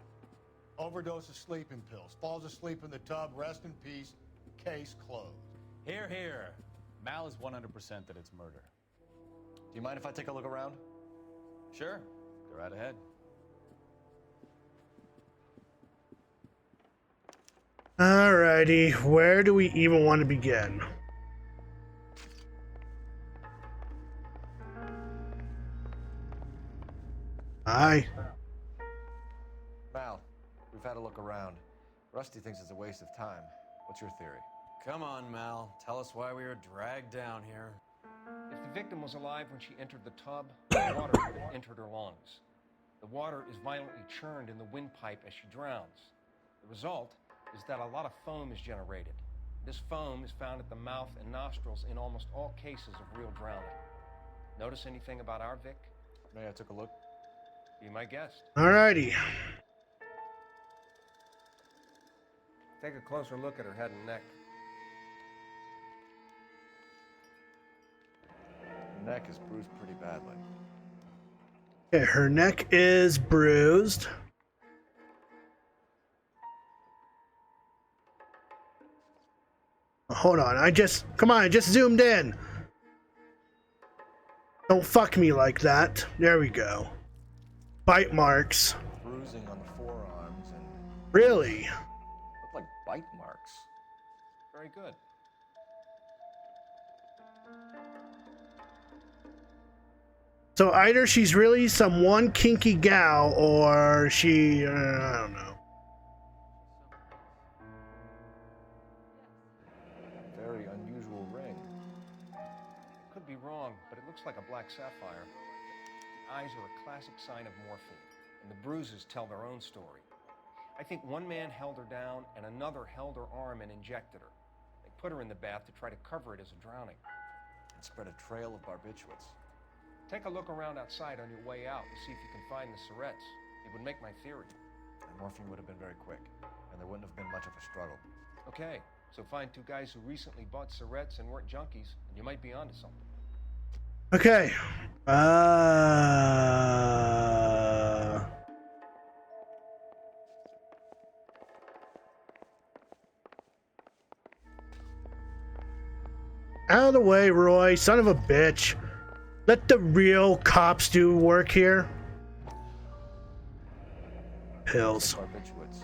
Overdose of sleeping pills. Falls asleep in the tub. Rest in peace. Case closed. Here, here. Mal is 100% that it's murder. Do you mind if I take a look around? Sure. Go right ahead. Alrighty, where do we even want to begin? Aye. Mal, we've had a look around. Rusty thinks it's a waste of time. What's your theory? Come on, Mal. Tell us why we were dragged down here. If the victim was alive when she entered the tub, the water would have entered her lungs. The water is violently churned in the windpipe as she drowns. The result is that a lot of foam is generated. This foam is found at the mouth and nostrils in almost all cases of real drowning. Notice anything about our Vic? May I took a look? Be my guest. Alrighty. Take a closer look at her head and neck. Her neck is bruised pretty badly. Okay, her neck is bruised. Hold on, come on, I just zoomed in. Don't fuck me like that. There we go. Bite marks. Bruising on the forearms and... Really? Look like bite marks. Very good. So either she's really some one kinky gal, or she, I don't know. Very unusual ring. Could be wrong, but it looks like a black sapphire. The eyes are a classic sign of morphine, and the bruises tell their own story. I think one man held her down, and another held her arm and injected her. They put her in the bath to try to cover it as a drowning. And spread a trail of barbiturates. Take a look around outside on your way out and see if you can find the syrettes. It would make my theory. The morphine would have been very quick, and there wouldn't have been much of a struggle. Okay, so find two guys who recently bought syrettes and weren't junkies, and you might be onto something. Okay. Out of the way, Roy, son of a bitch. Let the real cops do work here. Pills. Barbiturates.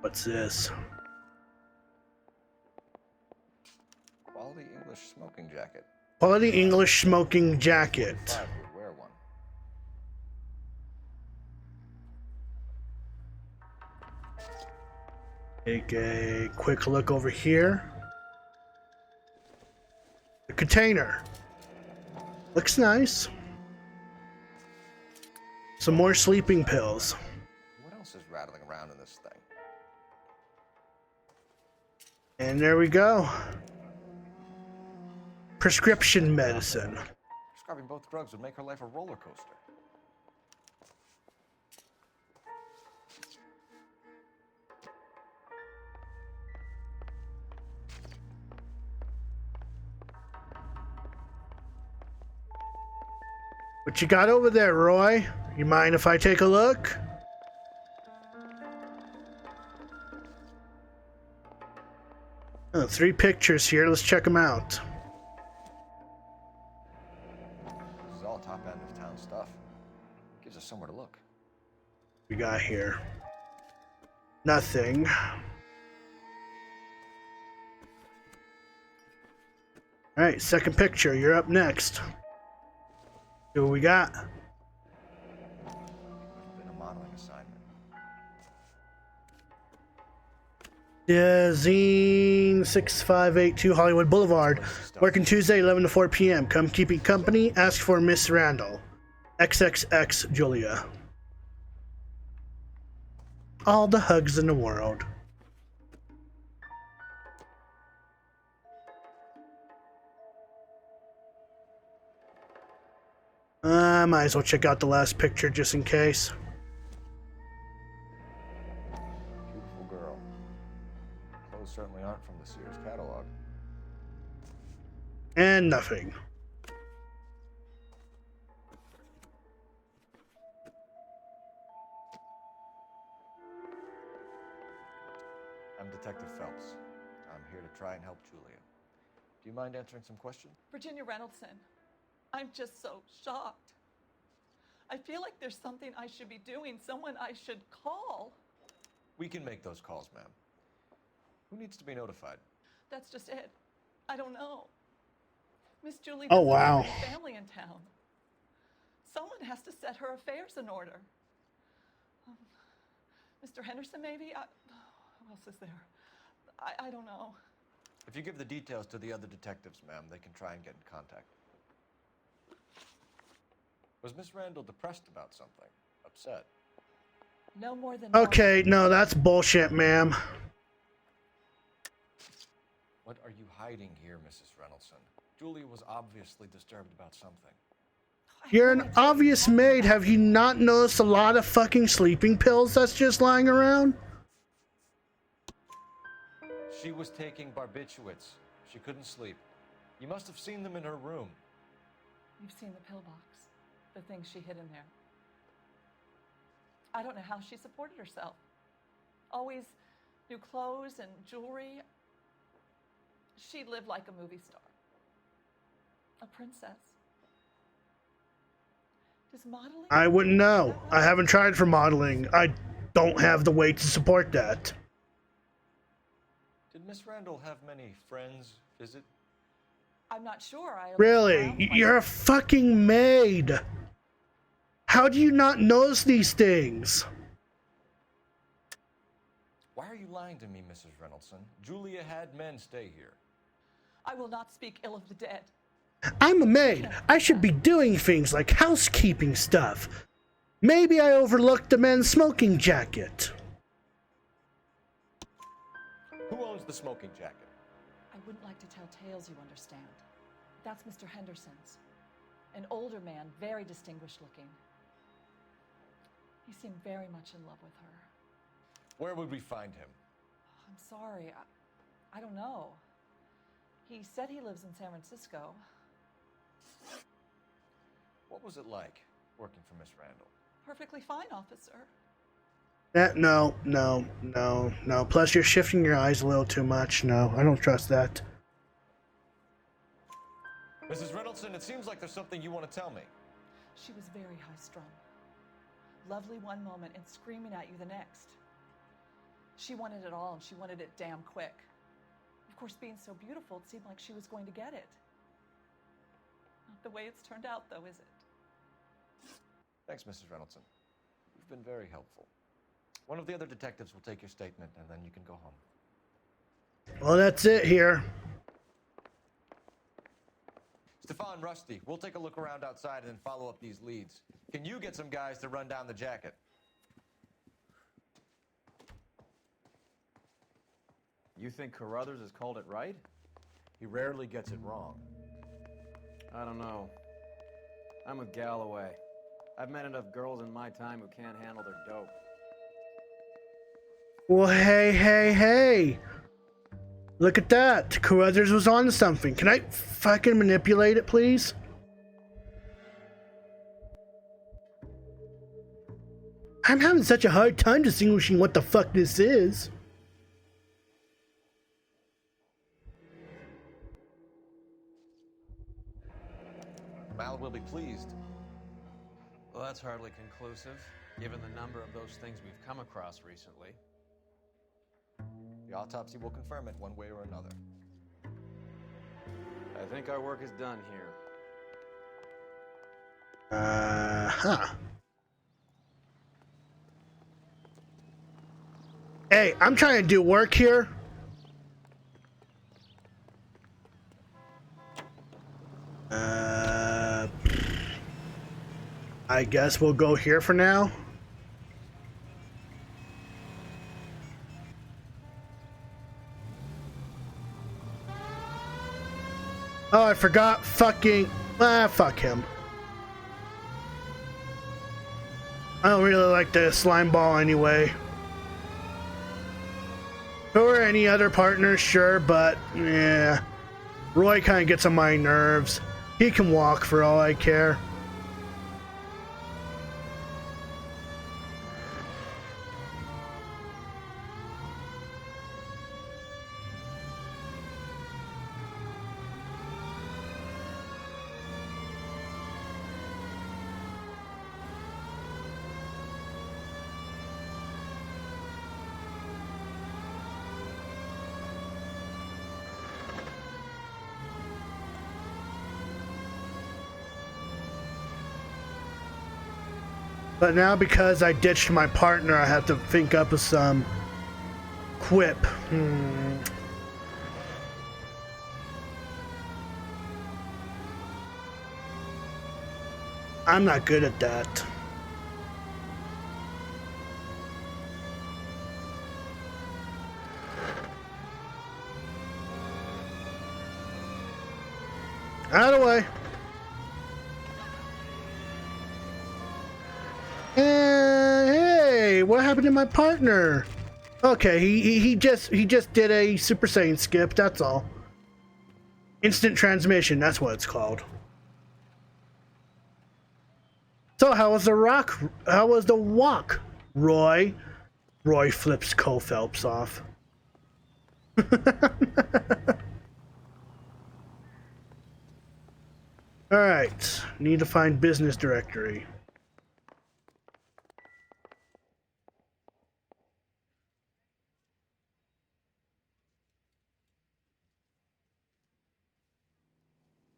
What's this? Quality English smoking jacket. Quality English smoking jacket. 5 would wear one. Take a quick look over here. The container. Looks nice. Some more sleeping pills. What else is rattling around in this thing? And there we go. Prescription medicine. Prescribing both drugs would make her life a roller coaster. What you got over there, Roy? You mind if I take a look? Oh, 3 pictures here. Let's check them out. This is all top end of town stuff. Gives us somewhere to look. We got here. Nothing. All right, second picture. You're up next. See what we got. Been a modeling assignment. Yeah, Zine 6582 Hollywood Boulevard. Working Tuesday, 11 to 4 p.m. Come keep it company. Ask for Miss Randall. XXX Julia. All the hugs in the world. I might as well check out the last picture just in case. Beautiful girl. Clothes certainly aren't from the Sears catalog. And nothing. I'm Detective Phelps. I'm here to try and help Julia. Do you mind answering some questions? Virginia Reynoldson, I'm just so shocked. I feel like there's something I should be doing, someone I should call. We can make those calls, ma'am. Who needs to be notified? That's just it. I don't know. Miss Julie Oh, doesn't wow. have any family in town. Someone has to set her affairs in order. Mr. Henderson, maybe? Who else is there? I don't know. If you give the details to the other detectives, ma'am, they can try and get in contact. Was Miss Randall depressed about something? Upset? No more than Okay, no, that's bullshit, ma'am. What are you hiding here, Mrs. Reynolds? Julia was obviously disturbed about something. You're an obvious maid. Have you not noticed a lot of fucking sleeping pills that's just lying around? She was taking barbiturates. She couldn't sleep. You must have seen them in her room. You've seen the pillbox, the things she hid in there. I don't know how she supported herself. Always new clothes and jewelry. She lived like a movie star. A princess. Does modeling... I wouldn't know. I haven't tried for modeling. I don't have the weight to support that. Did Miss Randall have many friends visit? I'm not sure. Really? You're a fucking maid. How do you not notice these things? Why are you lying to me, Mrs. Reynolds? Julia had men stay here. I will not speak ill of the dead. I'm a maid. I should be doing things like housekeeping stuff. Maybe I overlooked the men's smoking jacket. Who owns the smoking jacket? I wouldn't like to tell tales, you understand. That's Mr. Henderson's. An older man, very distinguished looking. He seemed very much in love with her. Where would we find him? I'm sorry. I don't know. He said he lives in San Francisco. What was it like working for Miss Randall? Perfectly fine, officer. No. Plus, you're shifting your eyes a little too much. No, I don't trust that. Mrs. Reynolds, it seems like there's something you want to tell me. She was very high-strung. Lovely one moment and screaming at you the next. She wanted it all, and she wanted it damn quick. Of course, being so beautiful, it seemed like she was going to get it. Not the way it's turned out, though, is it? Thanks, Mrs. Reynolds. You've been very helpful. One of the other detectives will take your statement, and then you can go home. Well, that's it here. Stefan, Rusty, we'll take a look around outside and then follow up these leads. Can you get some guys to run down the jacket? You think Carruthers has called it right? He rarely gets it wrong. I don't know. I'm with Galloway. I've met enough girls in my time who can't handle their dope. Well, hey. Look at that. Carruthers was on something. Can I fucking manipulate it, please? I'm having such a hard time distinguishing what the fuck this is. Mal will be pleased. Well, that's hardly conclusive, given the number of those things we've come across recently. The autopsy will confirm it one way or another. I think our work is done here. Hey, I'm trying to do work here. I guess we'll go here for now. Oh, I forgot fucking... fuck him. I don't really like the slime ball anyway. If there were any other partners, sure, but yeah. Roy kind of gets on my nerves. He can walk for all I care. But now because I ditched my partner, I have to think up with some quip. I'm not good at that. Out of the way. And hey, what happened to my partner? Okay, he just did a Super Saiyan skip, that's all. Instant transmission, that's what it's called. So how was the walk, Roy? Roy flips Cole Phelps off. Alright, need to find business directory.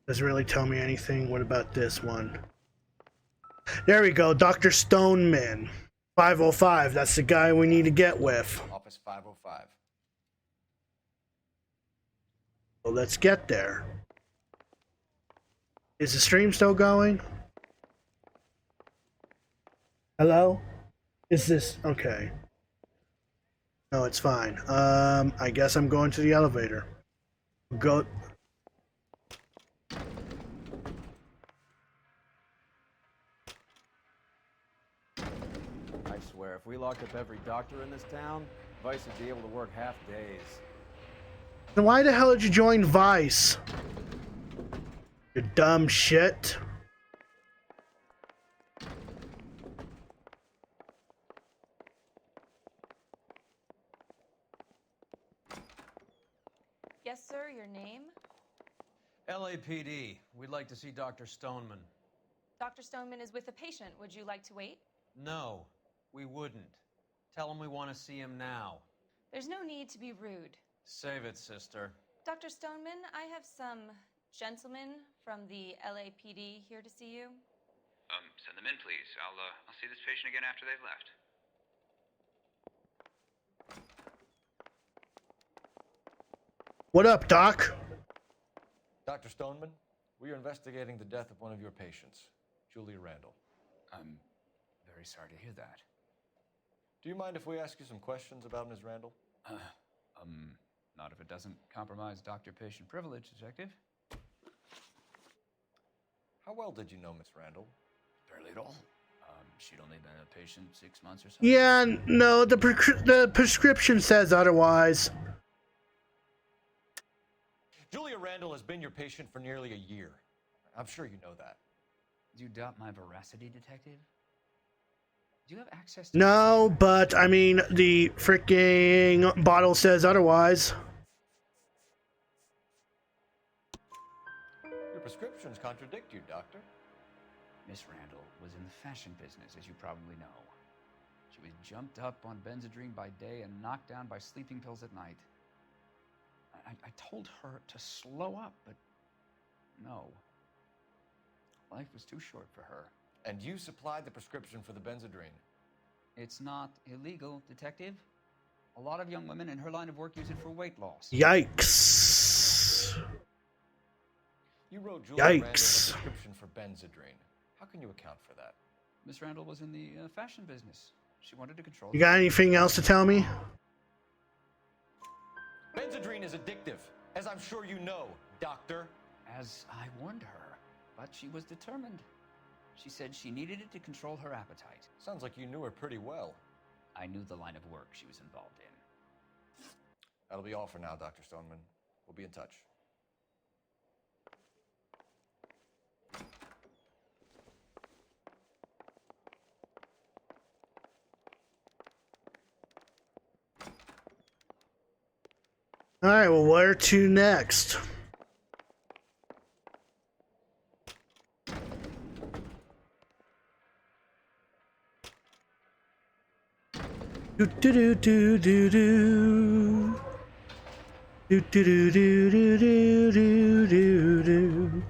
Doesn't really tell me anything. What about this one? There we go, Dr. Stoneman. 505, that's the guy we need to get with. Office 505. Well, let's get there. Is the stream still going? Hello? Is this okay? No, it's fine. I guess I'm going to the elevator. Go. I swear, if we locked up every doctor in this town, Vice would be able to work half days. Then why the hell did you join Vice? You dumb shit. Yes, sir, your name? LAPD. We'd like to see Dr. Stoneman. Dr. Stoneman is with a patient. Would you like to wait? No, we wouldn't. Tell him we want to see him now. There's no need to be rude. Save it, sister. Dr. Stoneman, I have some gentlemen from the LAPD here to see you. Send them in, please. I'll see this patient again after they've left. What up, Doc? Dr. Stoneman, we are investigating the death of one of your patients, Julia Randall. I'm very sorry to hear that. Do you mind if we ask you some questions about Ms. Randall? Not if it doesn't compromise doctor-patient privilege, Detective. How well did you know Miss Randall? Barely at all. She'd only been a patient 6 months or so. Yeah, no, the prescription says otherwise. Julia Randall has been your patient for nearly a year. I'm sure you know that. Do you doubt my veracity, Detective? Do you have access to... No, but I mean, the freaking bottle says otherwise. Your prescriptions contradict you, Doctor. Miss Randall was in the fashion business, as you probably know. She was jumped up on Benzedrine by day and knocked down by sleeping pills at night. I told her to slow up, but no. Life was too short for her. And you supplied the prescription for the Benzedrine. It's not illegal, Detective. A lot of young women in her line of work use it for weight loss. Yikes. You wrote Julia Randall a Yikes. prescription for Benzedrine. How can you account for that? Miss Randall was in the fashion business. She wanted to control... You got anything else to tell me? Benzedrine is addictive, as I'm sure you know, Doctor. As I warned her, but she was determined. She said she needed it to control her appetite. Sounds like you knew her pretty well. I knew the line of work she was involved in. That'll be all for now, Dr. Stoneman. We'll be in touch. All right, well, where to next? Do do do do do do do do do do do do do do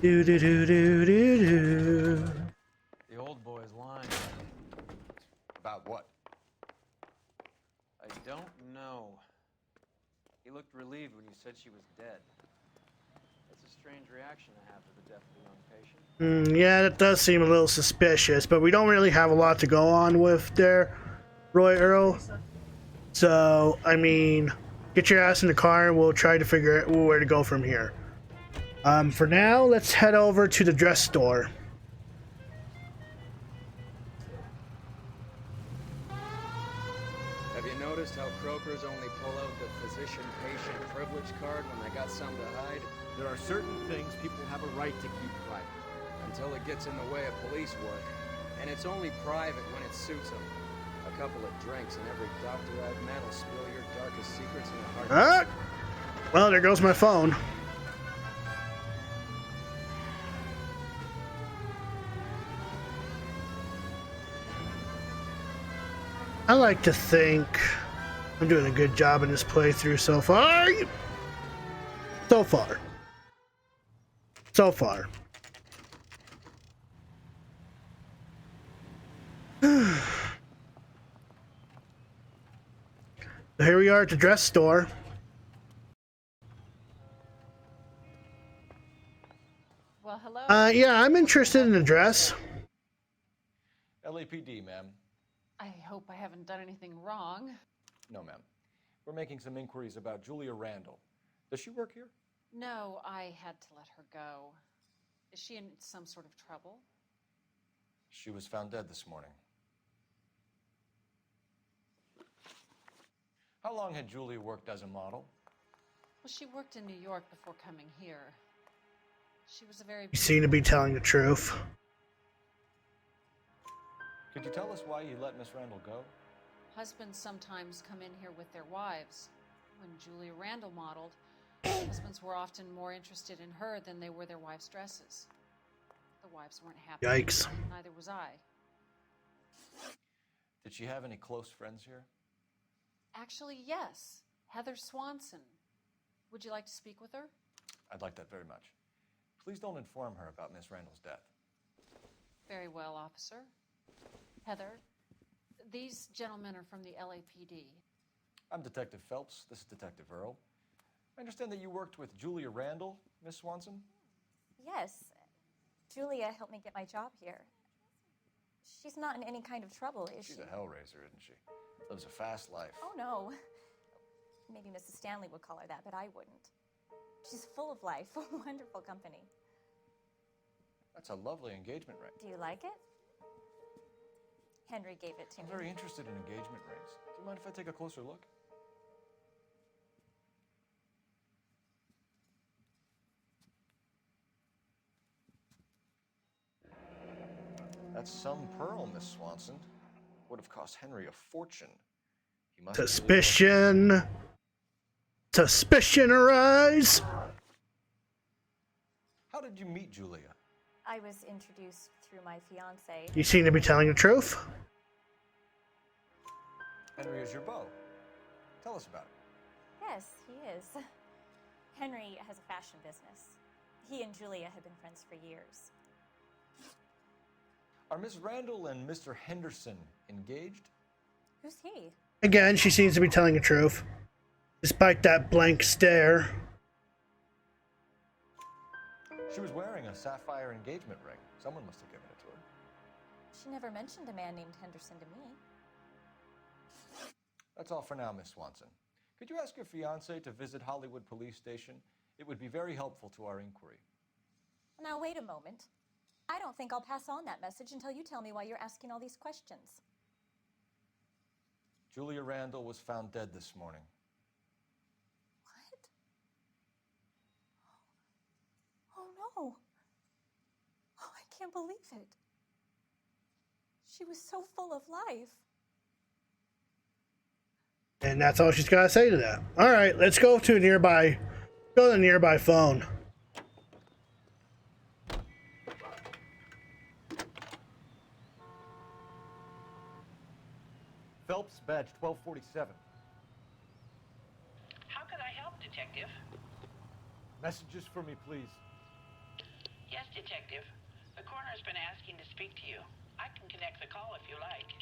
do do do do do. The old boy's lying. I don't know. He looked relieved when you said she was dead. That's a strange reaction to have to the death of a young patient. Yeah, that does seem a little suspicious, but we don't really have a lot to go on with there, Roy Earl. So, I mean, get your ass in the car and we'll try to figure out where to go from here. For now, let's head over to the dress store. Have you noticed how croakers only pull out the physician-patient privilege card when they got something to hide? There are certain things people have a right to keep private. Until it gets in the way of police work. And it's only private when it suits them. A couple of drinks and every doctor I've met will spill your darkest secrets in a heartbeat. Well, there goes my phone. I like to think I'm doing a good job in this playthrough so far. So far. So far. Here we are at the dress store. Well, hello. Yeah, I'm interested in the dress. LAPD, ma'am. I hope I haven't done anything wrong. No, ma'am. We're making some inquiries about Julia Randall. Does she work here? No, I had to let her go. Is she in some sort of trouble? She was found dead this morning. How long had Julia worked as a model? Well, she worked in New York before coming here. She was a very... You seem to be telling the truth. Could you tell us why you let Miss Randall go? Husbands sometimes come in here with their wives. When Julia Randall modeled, husbands were often more interested in her than they were their wives' dresses. The wives weren't happy. Yikes. Neither was I. Did she have any close friends here? Actually, yes. Heather Swanson. Would you like to speak with her? I'd like that very much. Please don't inform her about Miss Randall's death. Very well, officer. Heather, these gentlemen are from the LAPD. I'm Detective Phelps. This is Detective Earl. I understand that you worked with Julia Randall, Miss Swanson? Yes. Julia helped me get my job here. She's not in any kind of trouble, is she? She's a hellraiser, isn't she? Lives a fast life. Oh, no. Maybe Mrs. Stanley would call her that, but I wouldn't. She's full of life, wonderful company. That's a lovely engagement ring. Do you like it? Henry gave it to me. I'm very interested in engagement rings. Do you mind if I take a closer look? That's some pearl, Miss Swanson. Would have cost Henry a fortune. He must Suspicion. Suspicion arise. How did you meet Julia? I was introduced through my fiance. You seem to be telling the truth. Henry is your beau. Tell us about it. Yes, he is. Henry has a fashion business. He and Julia have been friends for years. Are Miss Randall and Mr. Henderson engaged? Who's he? Again, she seems to be telling the truth. Despite that blank stare. She was wearing a sapphire engagement ring. Someone must have given it to her. She never mentioned a man named Henderson to me. That's all for now, Miss Swanson. Could you ask your fiancé to visit Hollywood Police Station? It would be very helpful to our inquiry. Now, wait a moment. I don't think I'll pass on that message until you tell me why you're asking all these questions. Julia Randall was found dead this morning. What? Oh, no. Oh, I can't believe it. She was so full of life. And that's all she's got to say to that. All right, let's go to the nearby phone. Phelps, badge 1247. How can I help, Detective? Messages for me, please. Yes, Detective. The coroner's been asking to speak to you. I can connect the call if you like.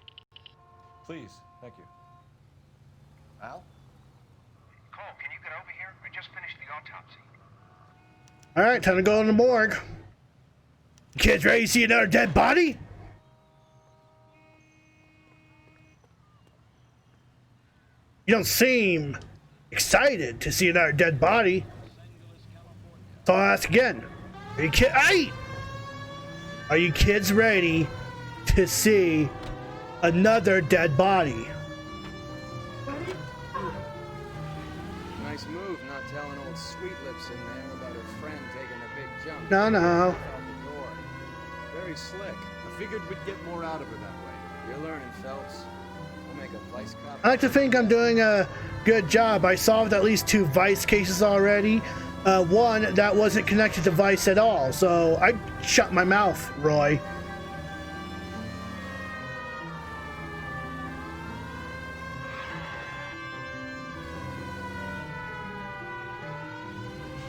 Please, thank you. Al? Cole, can you get over here? I just finished the autopsy. All right, time to go in the morgue. Kids ready to see another dead body? You don't seem excited to see another dead body. So I'll ask again. Are you kids ready to see another dead body? Nice move, not telling old Sweet Lips in there about her friend taking a big jump. No. Out the door. Very slick. I figured we'd get more out of her that way. You're learning, Phelps. I'll make a vice cop. I like to think I'm doing a good job. I solved at least 2 Vice cases already. One that wasn't connected to Vice at all. So I shut my mouth, Roy.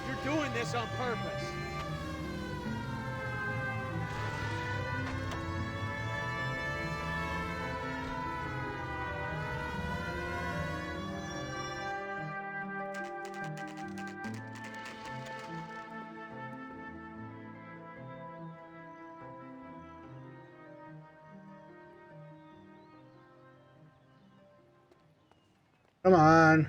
You're doing this on purpose. Come on.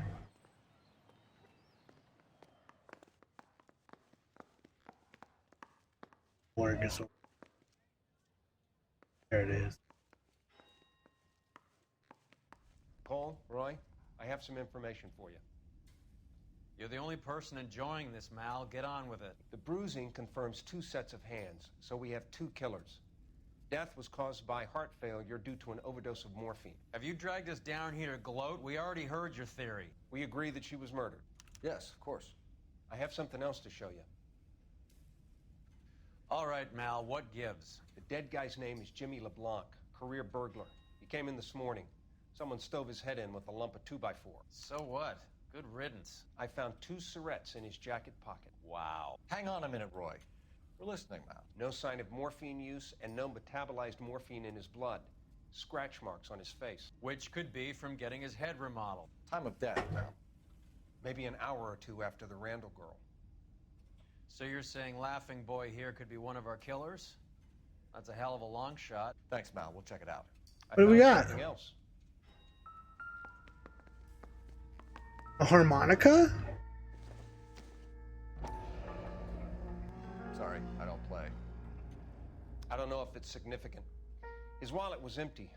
There it is. Cole, Roy, I have some information for you. You're the only person enjoying this, Mal. Get on with it. The bruising confirms 2 sets of hands, so we have 2 killers. Death was caused by heart failure due to an overdose of morphine. Have you dragged us down here to gloat? We already heard your theory. We agree that she was murdered. Yes, of course. I have something else to show you. All right, Mal, what gives? The dead guy's name is Jimmy LeBlanc, career burglar. He came in this morning. Someone stove his head in with a lump of 2x4. So what? Good riddance. I found 2 cigarettes in his jacket pocket. Wow. Hang on a minute, Roy. We're listening now. No sign of morphine use and no metabolized morphine in his blood. Scratch marks on his face. Which could be from getting his head remodeled. Time of death now. Maybe an hour or 2 after the Randall girl. So you're saying Laughing Boy here could be one of our killers? That's a hell of a long shot. Thanks, Mal. We'll check it out. What do we got? Something else. A harmonica? Sorry, I don't play. I don't know if it's significant. His wallet was empty.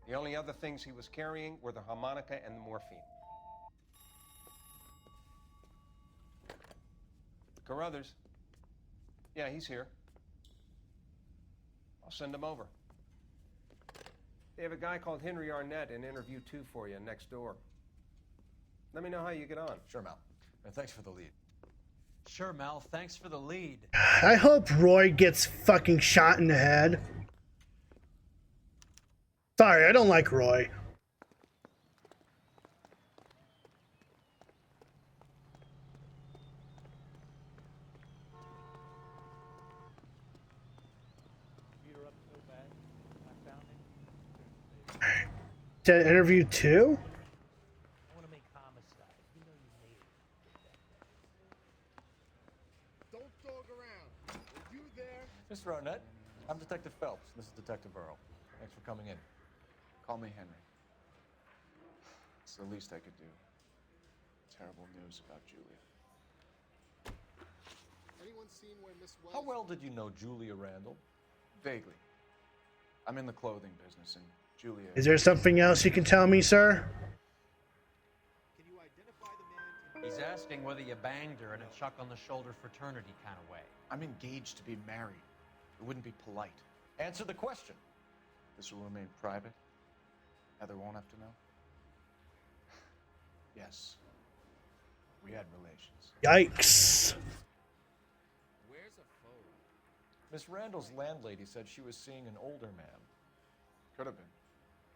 The only other things he was carrying were the harmonica and the morphine. Carruthers. Yeah, he's here. I'll send him over. They have a guy called Henry Arnett in interview 2 for you next door. Let me know how you get on. Sure, Mal. And thanks for the lead. Sure, Mal. Thanks for the lead. I hope Roy gets fucking shot in the head. Sorry, I don't like Roy. Did interview 2? Mr. Arnett, I'm Detective Phelps. This is Detective Earl. Thanks for coming in. Call me Henry. It's the least I could do. Terrible news about Julia. Anyone seen where Miss Wells... How well did you know Julia Randall? Vaguely. I'm in the clothing business, and Julia... Is there something else you can tell me, sir? He's asking whether you banged her in a chuck-on-the-shoulder fraternity kind of way. I'm engaged to be married. It wouldn't be polite. Answer the question. This will remain private. Heather won't have to know. Yes. We had relations. Yikes. Where's a phone? Miss Randall's landlady said she was seeing an older man. Could have been.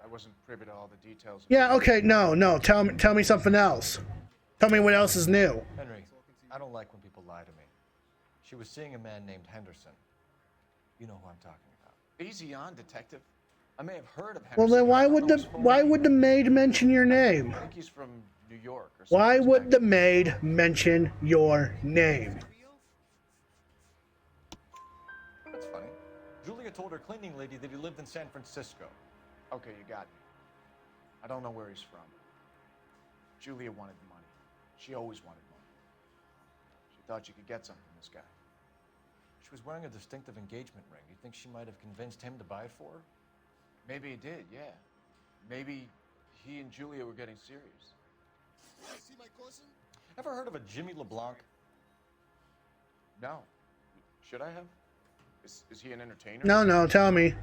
I wasn't privy to all the details. Yeah, okay, no. Tell me something else. Tell me what else is new. Henry, I don't like when people lie to me. She was seeing a man named Henderson. You know who I'm talking about. Easy on, detective. I may have heard of Well, Henderson. then why would the maid mention your name? I think he's from New York or Why someplace would back the maid mention your name? That's funny. Julia told her cleaning lady that he lived in San Francisco. Okay, you got me. I don't know where he's from. Julia wanted money. She always wanted money. She thought she could get something from this guy. She was wearing a distinctive engagement ring. You think she might have convinced him to buy it for her? Maybe he did, yeah. Maybe he and Julia were getting serious. See my cousin? Ever heard of a Jimmy LeBlanc? No. Should I have? Is he an entertainer? No, tell me.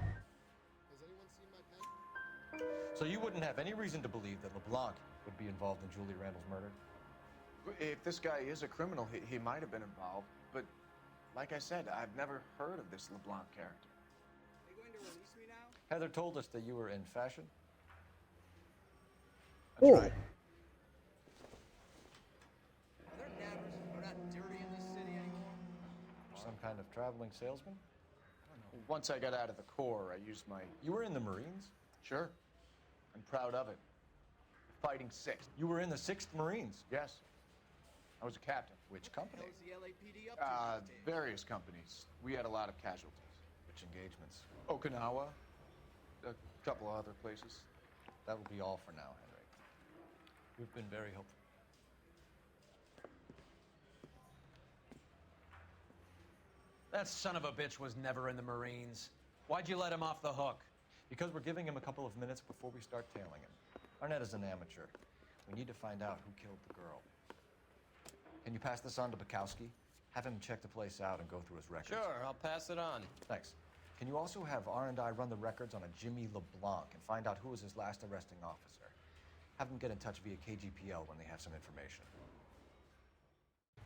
So you wouldn't have any reason to believe that LeBlanc would be involved in Julia Randall's murder? If this guy is a criminal, he might have been involved. But like I said, I've never heard of this LeBlanc character. Are you going to release me now? Heather told us that you were in fashion. Oh. Are there nappers who are not dirty in this city anymore? Some kind of traveling salesman? Once I got out of the Corps, I used my... You were in the Marines? Sure. I'm proud of it. Fighting 6th. You were in the 6th Marines? Yes. I was a captain. Which company? What the LAPD up to? Various companies. We had a lot of casualties. Which engagements? Okinawa. A couple of other places. That will be all for now, Henry. You've been very helpful. That son of a bitch was never in the Marines. Why'd you let him off the hook? Because we're giving him a couple of minutes before we start tailing him. Arnett is an amateur. We need to find out who killed the girl. Can you pass this on to Bukowski? Have him check the place out and go through his records. Sure, I'll pass it on. Thanks. Can you also have R&I run the records on a Jimmy LeBlanc and find out who was his last arresting officer? Have them get in touch via KGPL when they have some information.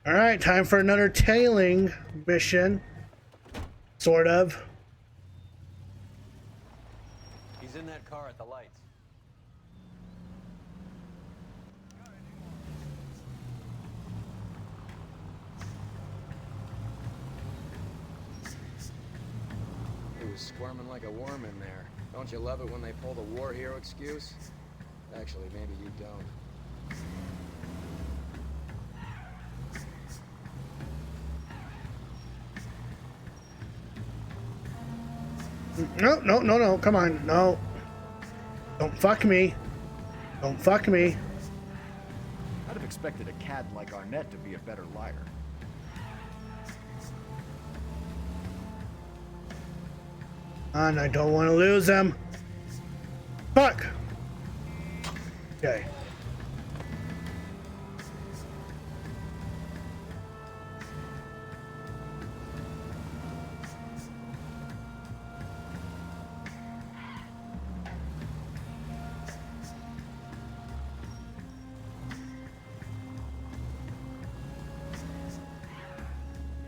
All right, time for another tailing mission. Sort of. He's in that car at the lights. He was squirming like a worm in there. Don't you love it when they pull the war hero excuse? Actually, maybe you don't. No, come on, no. Don't fuck me. Don't fuck me. I'd have expected a cad like Arnett to be a better liar. And I don't want to lose them. Fuck. Okay.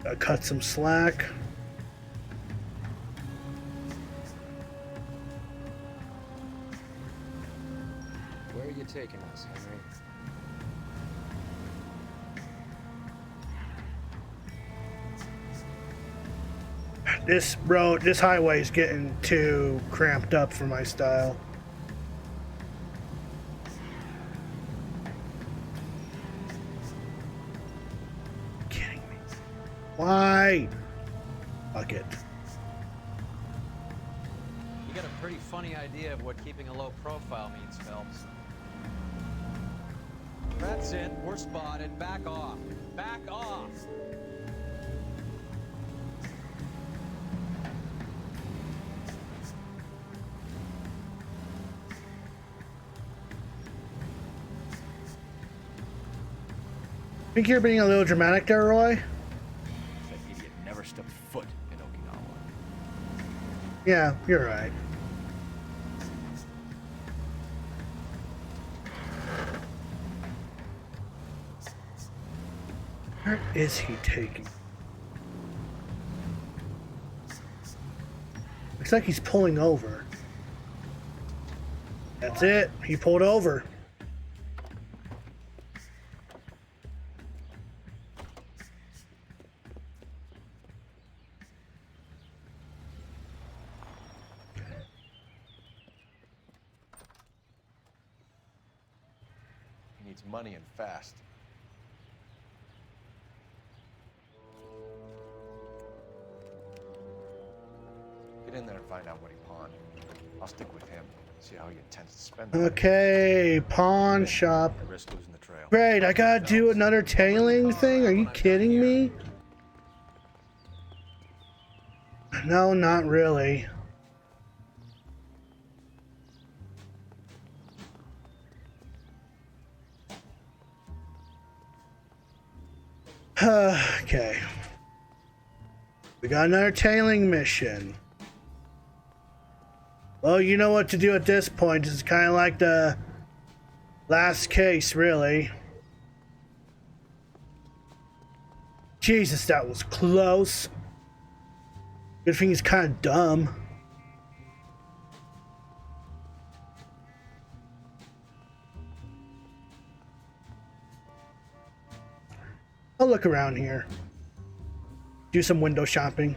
Gotta cut some slack. Where are you taking us, Henry? This highway is getting too cramped up for my style. Kidding me? Why? Fuck it. You got a pretty funny idea of what keeping a low profile means, Phelps. That's it. We're spotted. Back off. Back off. Think you're being a little dramatic there, Roy? That idiot never stepped foot in Okinawa. Yeah, you're right. Where is he taking? Looks like he's pulling over. That's it. He pulled over. You needs money and fast. Get in there and find out what he pawned. I'll stick with him. See how he intends to spend it. Okay, pawn shop. Risk losing the trail. Great, I gotta do another tailing thing? Are you kidding me? No, not really. Okay. We got another tailing mission. Well, you know what to do at this point. This is kind of like the last case, really. Jesus, that was close. Good thing he's kind of dumb. I'll look around here. Do some window shopping.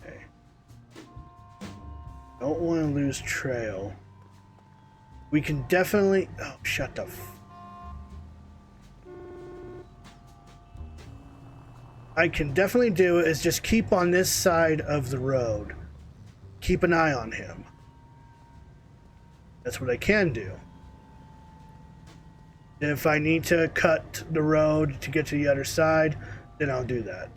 Okay. Don't want to lose trail. We can definitely... Oh, shut the f... I can definitely do is just keep on this side of the road. Keep an eye on him. That's what I can do. And if I need to cut the road to get to the other side, then I'll do that.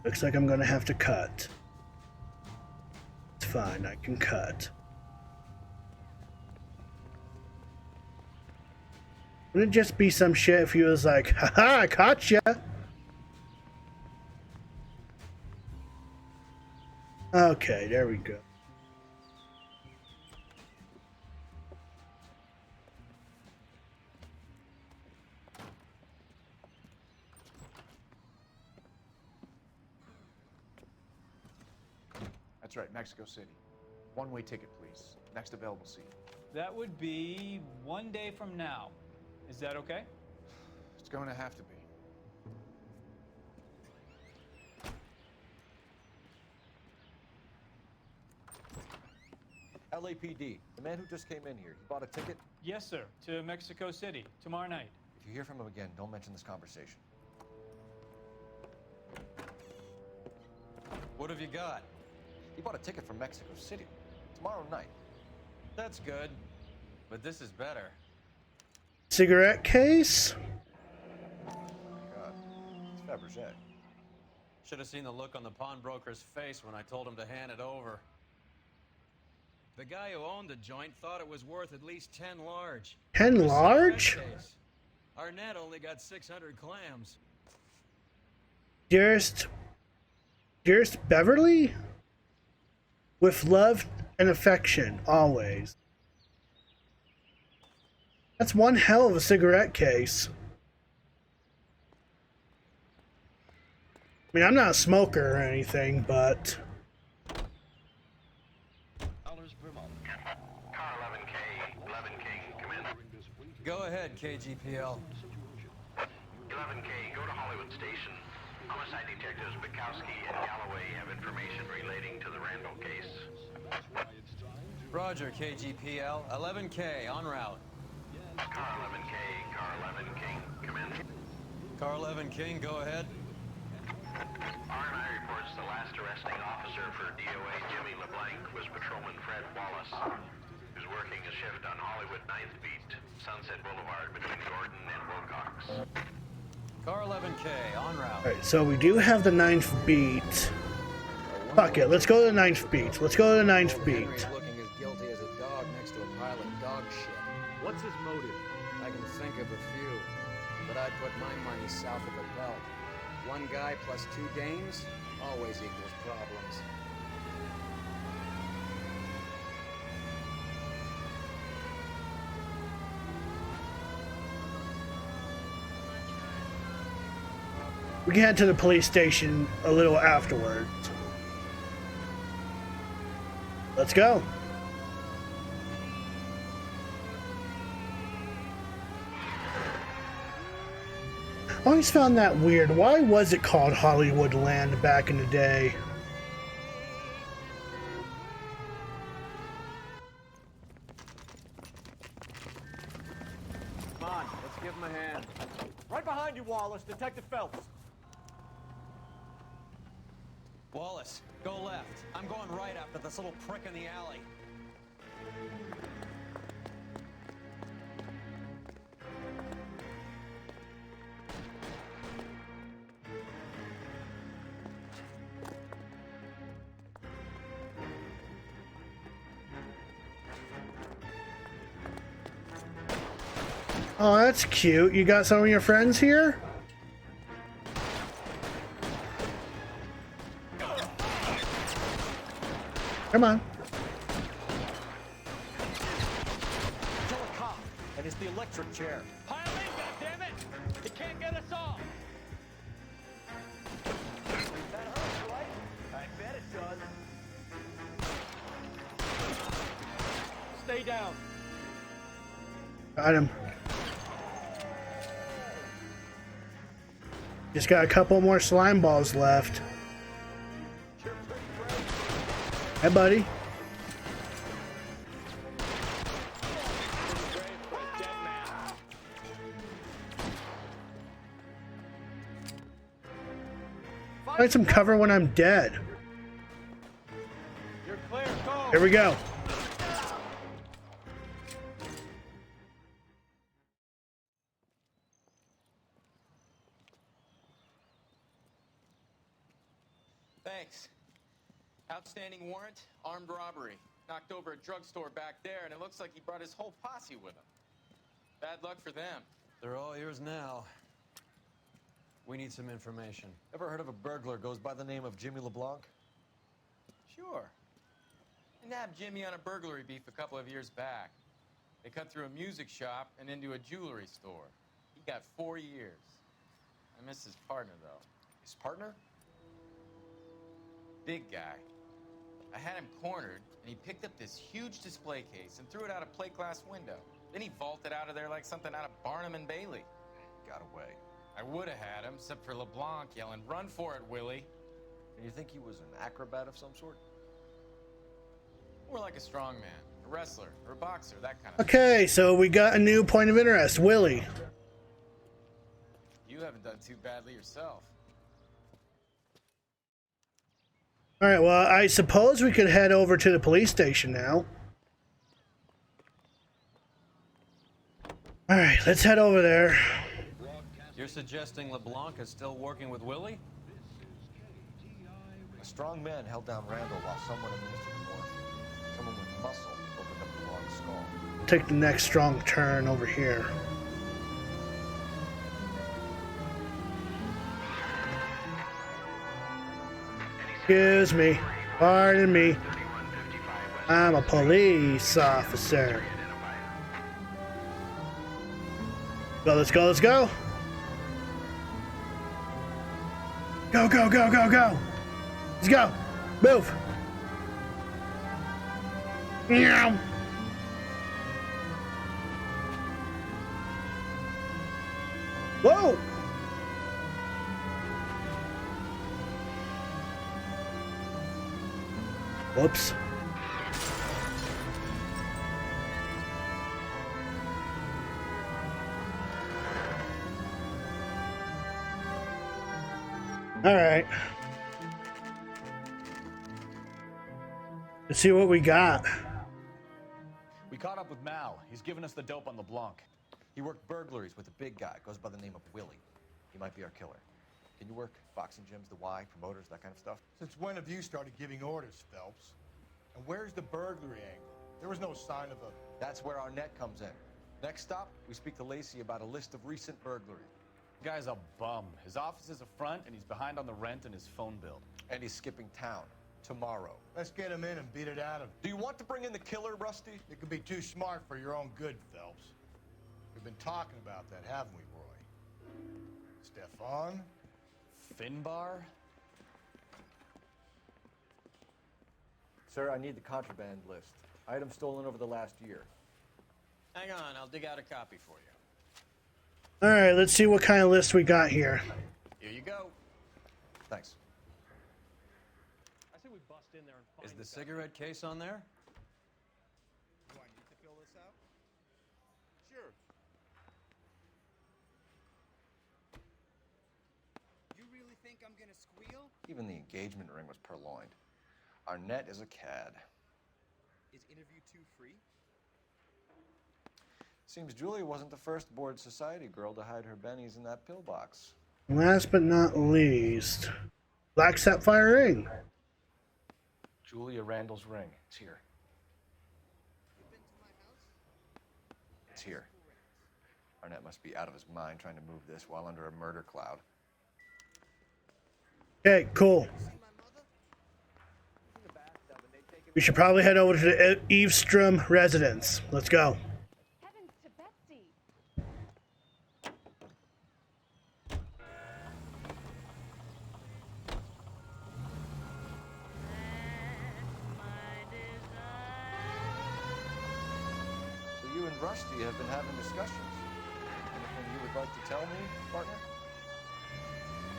Looks like I'm gonna have to cut. It's fine, I can cut. Wouldn't it just be some shit if he was like, haha, I caught ya? Okay, there we go. That's right, Mexico City. One-way ticket, please. Next available seat. That would be 1 day from now. Is that okay? It's going to have to be. LAPD, the man who just came in here, he bought a ticket? Yes, sir. To Mexico City, tomorrow night. If you hear from him again, don't mention this conversation. What have you got? He bought a ticket from Mexico City. Tomorrow night. That's good. But this is better. Cigarette case? Oh my God. It's Fabergé. Should have seen the look on the pawnbroker's face when I told him to hand it over. The guy who owned the joint thought it was worth at least 10 large. 10 large? Arnett only got 600 clams. Dearest Beverly? With love and affection, always. That's one hell of a cigarette case. I mean, I'm not a smoker or anything, but... Go ahead, KGPL. 11K, go to Hollywood Station. Homicide detectives Bukowski and Galloway have information relating to the Randall case. Roger, KGPL. 11K, en route. Car 11K, Car 11 King, come in. Car 11 King, go ahead. R&I reports the last arresting officer for DOA Jimmy LeBlanc was Patrolman Fred Wallace, who's working a shift on Hollywood 9th Beat, Sunset Boulevard between Gordon and Wilcox. Car 11K, en route. Alright, so we do have the 9th beat. Fuck it, let's go to the 9th beat. Let's go to the 9th beat. Henry's looking as guilty as a dog next to a pile of dog shit. What's his motive? I can think of a few, but I'd put my money south of the belt. One guy plus 2 dames always equals problems. We can head to the police station a little afterwards. Let's go. I always found that weird. Why was it called Hollywood Land back in the day? Come on, let's give him a hand. Right behind you, Wallace. Detective Phelps. Wallace, go left. I'm going right after this little prick in the alley. Oh, that's cute. You got some of your friends here? Come on. Kill a cop, and it's the electric chair. Pile in, goddammit! It can't get us all! That hurts, right? I bet it does. Stay down. Got him. Just got a couple more slime balls left. Hey, buddy. Find some cover when I'm dead. You're clear, go! Here we go. Thanks. Outstanding warrant, armed robbery. Knocked over a drugstore back there, and it looks like he brought his whole posse with him. Bad luck for them. They're all yours now. We need some information. Ever heard of a burglar goes by the name of Jimmy LeBlanc? Sure. I nabbed Jimmy on a burglary beef a couple of years back. They cut through a music shop and into a jewelry store. He got 4 years. I miss his partner, though. His partner? Big guy. I had him cornered, and he picked up this huge display case and threw it out a plate glass window. Then he vaulted out of there like something out of Barnum and Bailey. Got away. I would have had him, except for LeBlanc yelling, "Run for it, Willie!" And you think he was an acrobat of some sort? More like a strongman, a wrestler, or a boxer, that kind of Okay, so we got a new point of interest, Willie. thing. You haven't done too badly yourself. All right, well, I suppose we could head over to the police station now. All right, let's head over there. You're suggesting LeBlanc is still working with Willie? A strong man held down Randall while someone administered the morphine. Someone with muscle opened up the wrong skull. Take the next strong turn over here. Excuse me. Pardon me. I'm a police officer. Go, let's go, let's go. Go, go, go, go, go. Let's go. Move. Meow. Whoa. Whoops. All right. Let's see what we got. We caught up with Mal. He's given us the dope on LeBlanc. He worked burglaries with a big guy. Goes by the name of Willie. He might be our killer. Can you work boxing gyms, the Y, promoters, that kind of stuff? Since when have you started giving orders, Phelps? And where's the burglary angle? There was no sign of a... That's where our net comes in. Next stop, we speak to Lacey about a list of recent burglaries. The guy's a bum. His office is a front, and he's behind on the rent and his phone bill. And he's skipping town tomorrow. Let's get him in and beat it out of him. Do you want to bring in the killer, Rusty? You could be too smart for your own good, Phelps. We've been talking about that, haven't we, Roy? Stefan? Finbar? Sir, I need the contraband list. Items stolen over the last year. Hang on, I'll dig out a copy for you. All right, let's see what kind of list we got here. Here you go. Thanks. I say we bust in there and find Is the cigarette case on there? Do I need to fill this out? Sure. You really think I'm gonna squeal? Even the engagement ring was purloined. Arnett is a cad. Is interview 2 free? Seems Julia wasn't the first bored society girl to hide her bennies in that pillbox. Last but not least, Black Sapphire Ring. Julia Randall's ring. It's here. It's here. Arnett must be out of his mind trying to move this while under a murder cloud. Okay, cool. We should probably head over to the Eavesdrum residence. Let's go. Heavens to Betsy! So you and Rusty have been having discussions. Anything you would like to tell me, partner?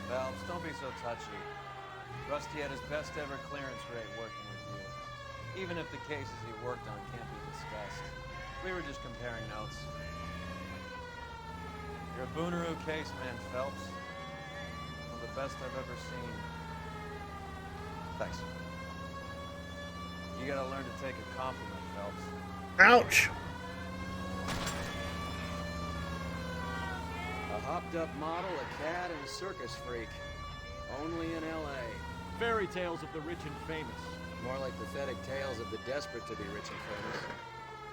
Phelps, don't be so touchy. Rusty had his best ever clearance rate working with you. Even if the cases he worked on can't be discussed. We were just comparing notes. You're a Booneroo case man, Phelps. One of the best I've ever seen. Thanks. You gotta learn to take a compliment, Phelps. Ouch! A hopped-up model, a cad, and a circus freak. Only in L.A. Fairy tales of the rich and famous. More like pathetic tales of the desperate to be rich and famous.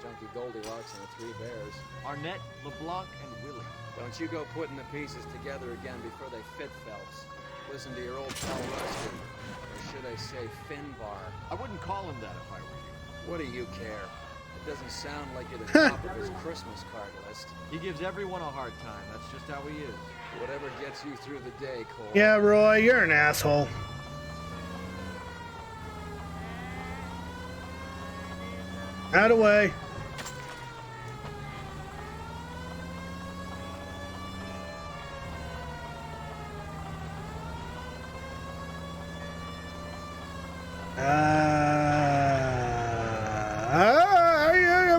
Junkie Goldilocks and the Three Bears. Arnett, LeBlanc, and Willie. Don't you go putting the pieces together again before they fit, Phelps. Listen to your old pal Rusty. Or should I say Finbar? I wouldn't call him that if I were you. What do you care? It doesn't sound like you're the top of his Christmas card list. He gives everyone a hard time. That's just how he is. Whatever gets you through the day, Cole. Yeah, Roy, you're an asshole. Out of the way.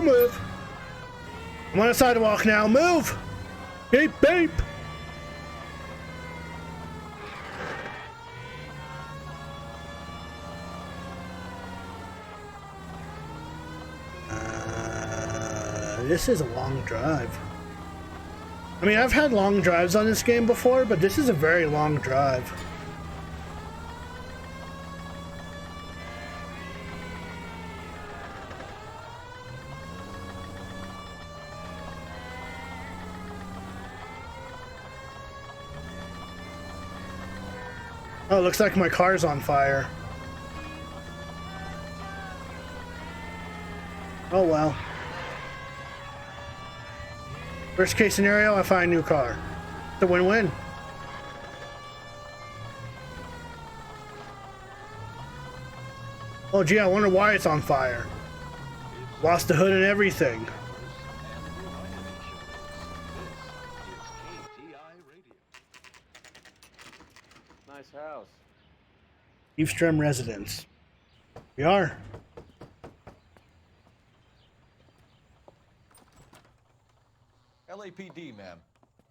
Yeah, move. I'm on the sidewalk now. Move. Beep, beep. This is a long drive. I mean, I've had long drives on this game before, but this is a very long drive. Oh, it looks like my car's on fire. Oh well. Worst case scenario, I find a new car. It's a win-win. Oh gee, I wonder why it's on fire. Lost the hood and everything. Nice house. Eavesdrum residence. We are. LAPD, ma'am.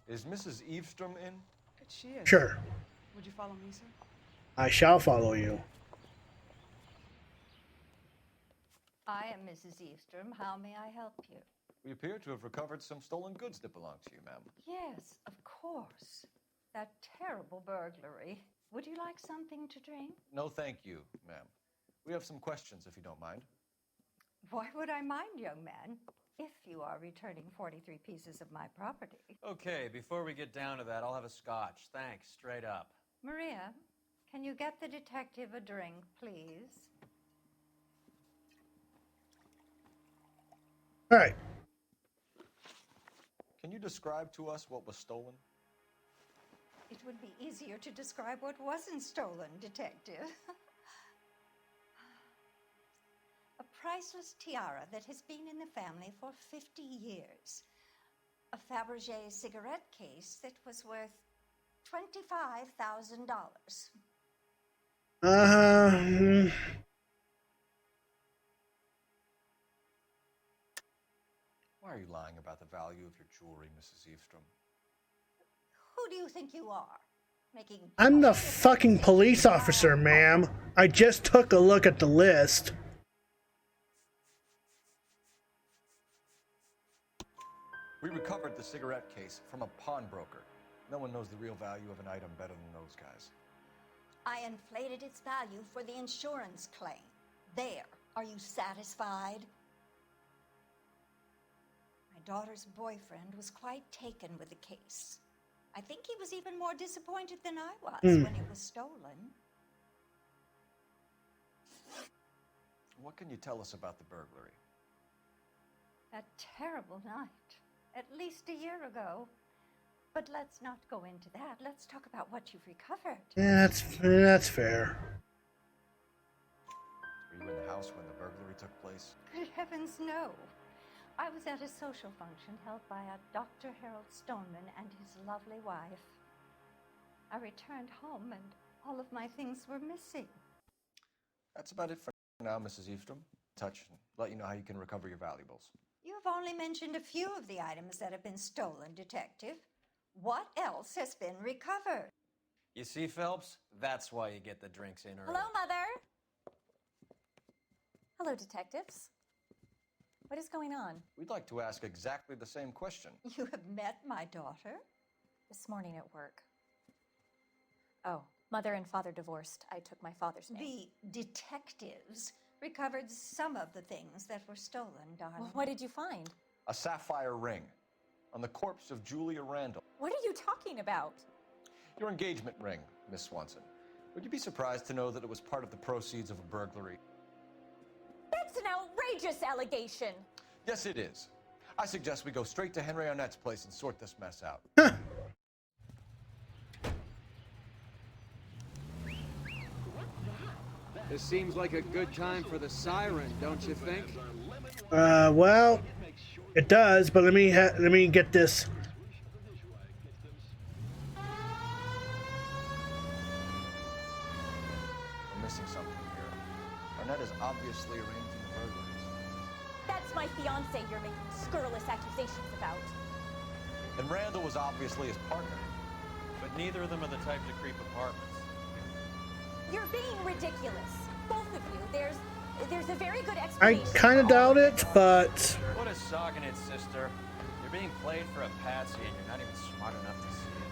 Is Mrs. Eavesdrum in? She is. Sure. Would you follow me, sir? I shall follow you. I am Mrs. Eavesdrum. How may I help you? We appear to have recovered some stolen goods that belong to you, ma'am. Yes, of course. That terrible burglary. Would you like something to drink? No, thank you, ma'am. We have some questions, if you don't mind. Why would I mind, young man, if you are returning 43 pieces of my property? Okay, before we get down to that, I'll have a scotch. Thanks, straight up. Maria, can you get the detective a drink, please? All right. Can you describe to us what was stolen? It would be easier to describe what wasn't stolen, detective. A priceless tiara that has been in the family for 50 years. a Fabergé cigarette case that was worth $25,000. Why are you lying about the value of your jewelry, Mrs. Eastrom? Who do you think you are? Making I'm the fucking police officer, ma'am. I just took a look at the list. We recovered the cigarette case from a pawnbroker. No one knows the real value of an item better than those guys. I inflated its value for the insurance claim. There. Are you satisfied? My daughter's boyfriend was quite taken with the case. I think he was even more disappointed than I was when it was stolen. What can you tell us about the burglary? A terrible night. At least a year ago. But let's not go into that. Let's talk about what you've recovered. Yeah, that's fair. Were you in the house when the burglary took place? Good heavens, no. I was at a social function held by a Dr. Harold Stoneman and his lovely wife. I returned home and all of my things were missing. That's about it for now, Mrs. Eastrom. Touch and let you know how you can recover your valuables. You have only mentioned a few of the items that have been stolen, Detective. What else has been recovered? You see, Phelps? That's why you get the drinks in early. Hello, Mother. Hello, detectives. What is going on? We'd like to ask exactly the same question. You have met my daughter? This morning at work. Oh, Mother and Father divorced. I took my father's name. The detectives recovered some of the things that were stolen, darling. Well, what did you find? A sapphire ring on the corpse of Julia Randall. What are you talking about? Your engagement ring, Miss Swanson. Would you be surprised to know that it was part of the proceeds of a burglary? That's an outrageous allegation. Yes, it is. I suggest we go straight to Henry Arnett's place and sort this mess out. This seems like a good time for the siren, don't you think? Well, it does, but let me get this. We're missing something here. Arnett is obviously arranging the burglaries. That's my fiance you're making scurrilous accusations about. And Randall was obviously his partner. But neither of them are the type to creep apartments. You're being ridiculous. Both of you. There's a very good I explanation. kind of doubt it, but What a sogging it, sister. You're being played for a patsy and you're not even smart enough to see it.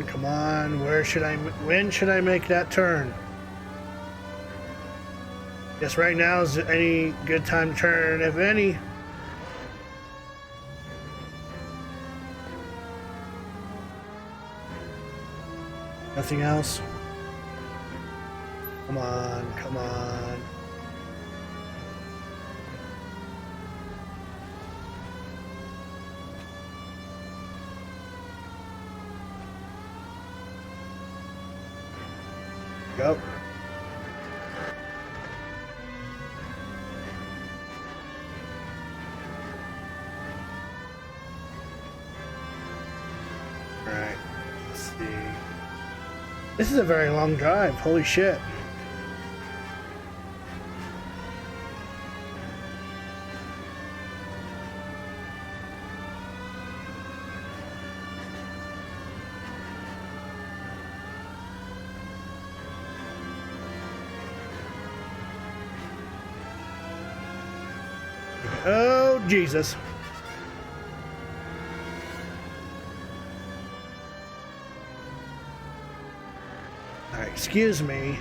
come on. When should I make that turn? Guess right now is any good time to turn, if any. Nothing else? Come on. Go. Alright, let's see. This is a very long drive, holy shit. Oh, Jesus. All right, excuse me.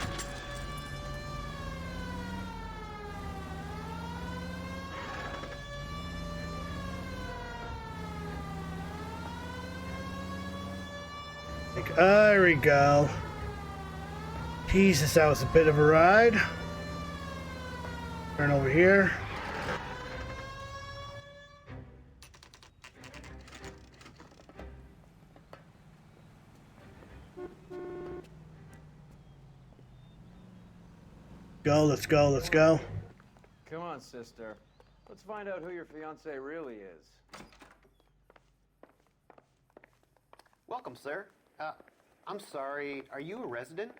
Like, there we go. Jesus, that was a bit of a ride. Turn over here. Go, let's go, let's go. Come on, sister. Let's find out who your fiance really is. Welcome, sir. I'm sorry, are you a resident?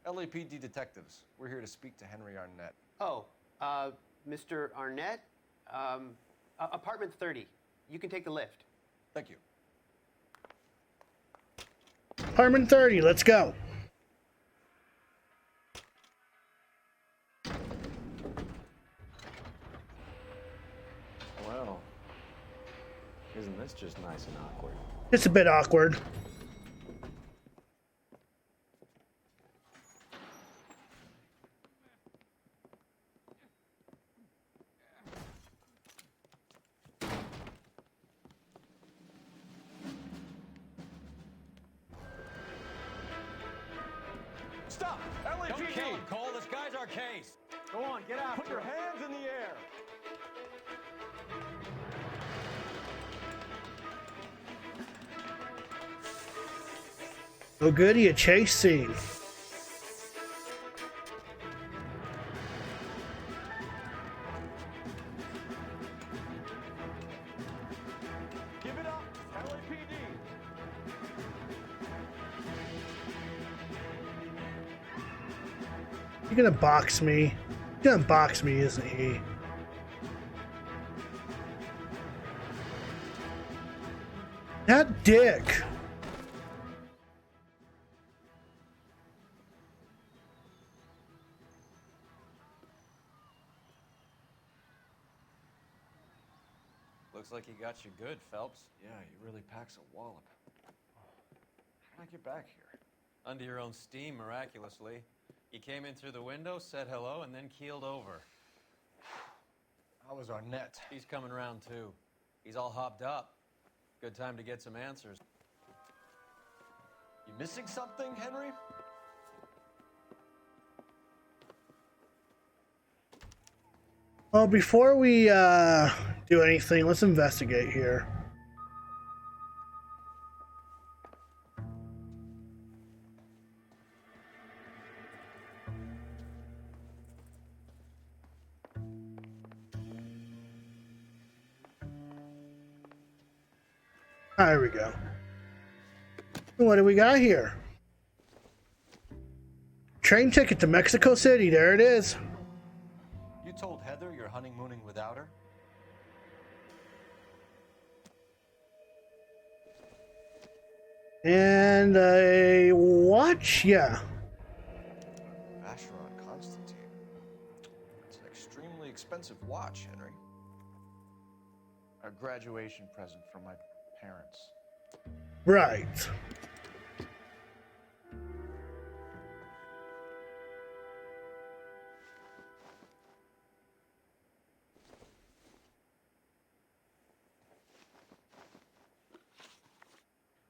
LAPD detectives. We're here to speak to Henry Arnett. Oh, Mr. Arnett? Apartment 30. You can take the lift. Thank you. Apartment 30, let's go. Well, isn't this just nice and awkward? It's a bit awkward. Stop! LAPD! Don't kill him, Cole. This guy's our case. Go on, get out. Put your hands in the air! Oh goody, a chase scene. Give it up, LAPD! You're gonna box me. He's gonna box me, isn't he? That dick. Looks like he got you good, Phelps. Yeah, he really packs a wallop. How'd I get back here? Under your own steam, miraculously. He came in through the window, said hello, and then keeled over. How was Arnett? He's coming around, too. He's all hopped up. Good time to get some answers. You missing something, Henry? Well, before we do anything, let's investigate here. There we go. What do we got here? Train ticket to Mexico City. There it is. You told Heather you're honeymooning without her? And a watch? Yeah. Vacheron Constantine. It's an extremely expensive watch, Henry. A graduation present from my parents. Right.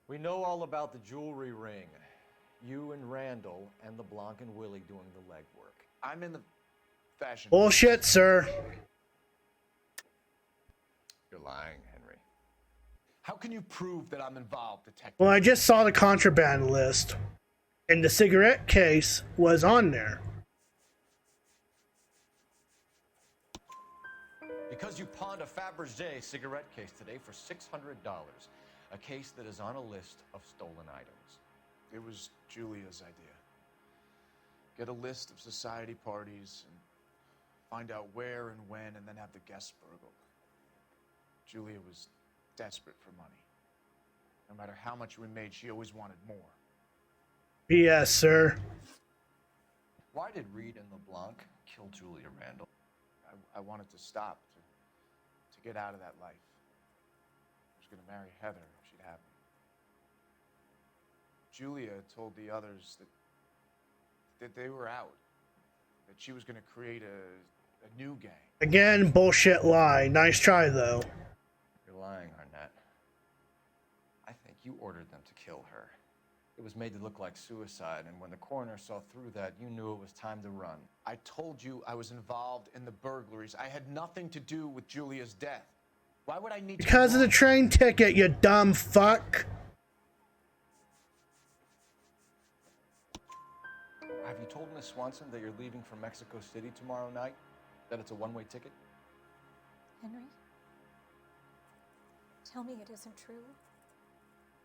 We know all about the jewelry ring. You and Randall and LeBlanc and Willie doing the legwork. I'm in the fashion... Bullshit, sir. You're lying, Henry. How can you prove that I'm involved, Detective? Well, I just saw the contraband list, and the cigarette case was on there. Because you pawned a Fabergé cigarette case today for $600. A case that is on a list of stolen items. It was Julia's idea. Get a list of society parties and find out where and when, and then have the guests burgled. Julia was desperate for money. No matter how much we made, she always wanted more. Yes, sir. Why did Reed and LeBlanc kill Julia Randall? I wanted to stop, to get out of that life. I was going to marry Heather if she'd have me. Julia told the others that they were out, that she was going to create a new gang. Again, bullshit lie. Nice try, though. You're lying, Arnett. I think you ordered them to kill her. It was made to look like suicide, and when the coroner saw through that, you knew it was time to run. I told you I was involved in the burglaries. I had nothing to do with Julia's death. Why would I need to Because of the train ticket, you dumb fuck. Have you told Miss Swanson that you're leaving for Mexico City tomorrow night? That it's a one-way ticket? Henry? Tell me it isn't true.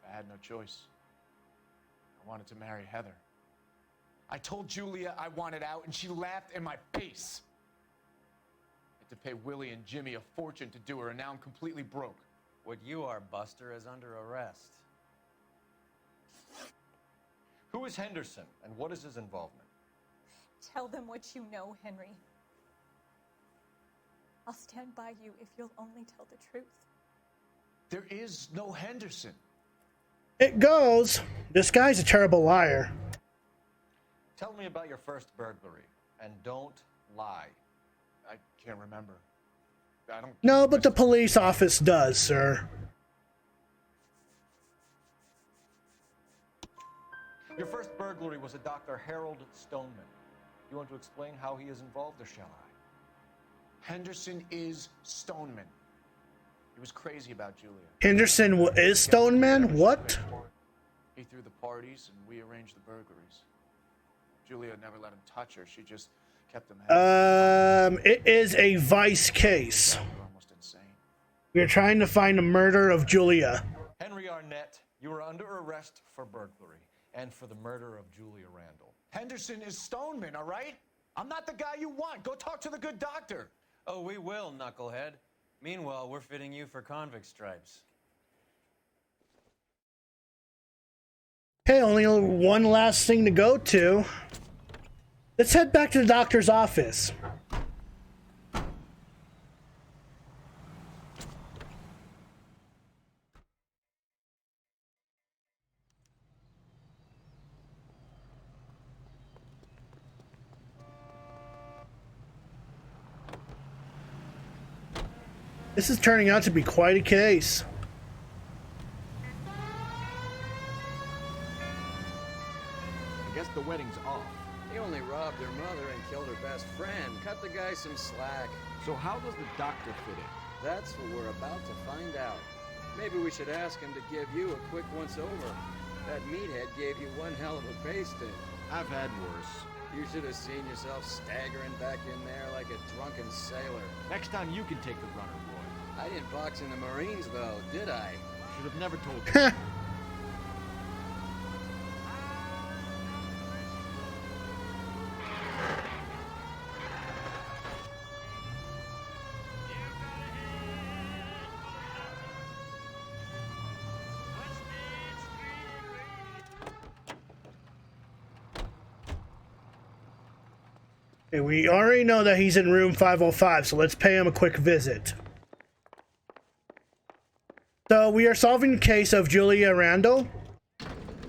I had no choice. I wanted to marry Heather. I told Julia I wanted out, and she laughed in my face. I had to pay Willie and Jimmy a fortune to do her, and now I'm completely broke. What you are, Buster, is under arrest. Who is Henderson, and what is his involvement? Tell them what you know, Henry. I'll stand by you if you'll only tell the truth. There is no Henderson. It goes. This guy's a terrible liar. Tell me about your first burglary, and don't lie. I can't remember. I don't. No, but the police office does, sir. Your first burglary was a Dr. Harold Stoneman. You want to explain how he is involved, or shall I? Henderson is Stoneman. He was crazy about Julia. Henderson is Stoneman? What? He threw the parties, and we arranged the burglaries. Julia never let him touch her. She just kept him happy. It is a vice case. Almost insane. We are trying to find the murder of Julia. Henry Arnett, you are under arrest for burglary and for the murder of Julia Randall. Henderson is Stoneman, all right? I'm not the guy you want. Go talk to the good doctor. Oh, we will, knucklehead. Meanwhile, we're fitting you for convict stripes. Hey, only one last thing to go to. Let's head back to the doctor's office. This is turning out to be quite a case. I guess the wedding's off. He only robbed her mother and killed her best friend. Cut the guy some slack. So how does the doctor fit in? That's what we're about to find out. Maybe we should ask him to give you a quick once-over. That meathead gave you one hell of a pasting. I've had worse. You should have seen yourself staggering back in there like a drunken sailor. Next time you can take the runner, boy. I didn't box in the Marines, though, did I? Should have never told you. Okay, we already know that he's in room 505, so let's pay him a quick visit. So we are solving the case of Julia Randall,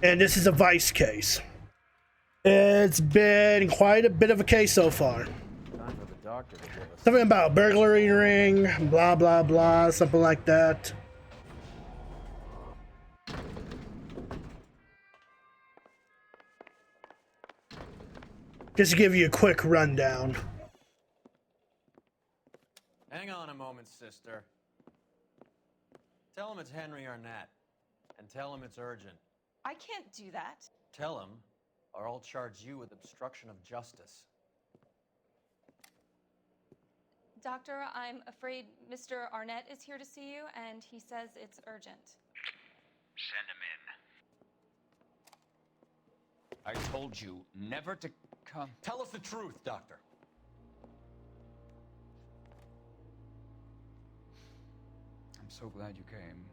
and this is a vice case. It's been quite a bit of a case so far. Time for the doctor to give us. Something about burglary ring, blah blah blah, something like that. Just to give you a quick rundown. Hang on a moment, sister. Tell him it's Henry Arnett, and tell him it's urgent. I can't do that. Tell him, or I'll charge you with obstruction of justice. Doctor, I'm afraid Mr. Arnett is here to see you, and he says it's urgent. Send him in. I told you never to come. Tell us the truth, Doctor. I'm so glad you came.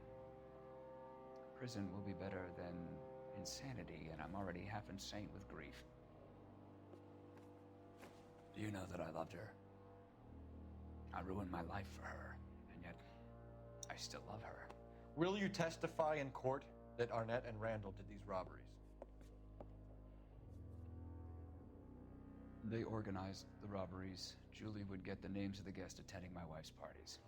Prison will be better than insanity, and I'm already half insane with grief. Do you know that I loved her? I ruined my life for her, and yet I still love her. Will you testify in court that Arnett and Randall did these robberies? They organized the robberies. Julie would get the names of the guests attending my wife's parties.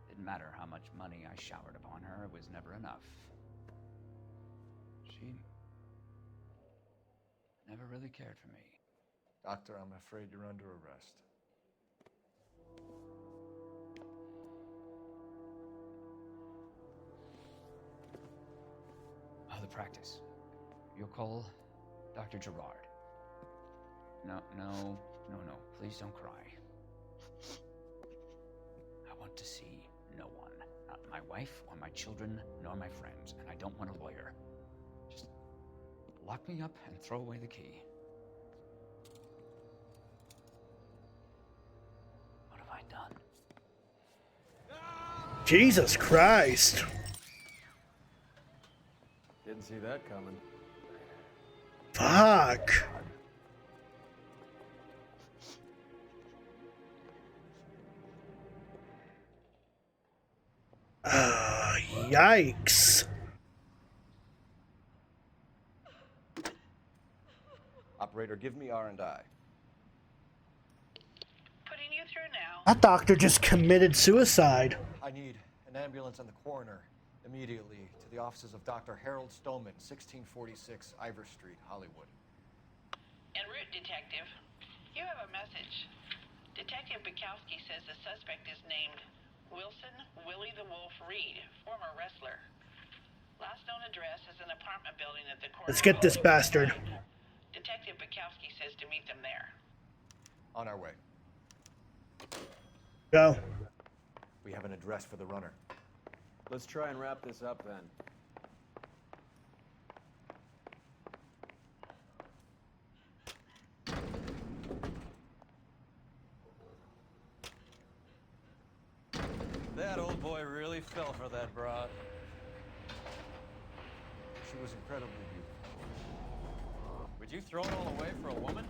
Didn't matter how much money I showered upon her, it was never enough. She never really cared for me. Doctor, I'm afraid you're under arrest. Oh, the practice. You'll call Dr. Gerard. No. Please don't cry. I want to see no one. Not my wife or my children, nor my friends. And I don't want a lawyer. Just lock me up and throw away the key. What have I done? Jesus Christ. Didn't see that coming. Fuck. Yikes. Operator, give me R&I. Putting you through now. That doctor just committed suicide. I need an ambulance and the coroner immediately to the offices of Dr. Harold Stoneman, 1646 Ivor Street, Hollywood. En route, Detective. You have a message. Detective Bukowski says the suspect is named Wilson Willie the Wolf Reed, former wrestler. Last known address is an apartment building at the corner. Let's get this bastard. Detective Bukowski says to meet them there. On our way. Go. We have an address for the runner. Let's try and wrap this up then. That old boy really fell for that broad. She was incredibly beautiful. Would you throw it all away for a woman?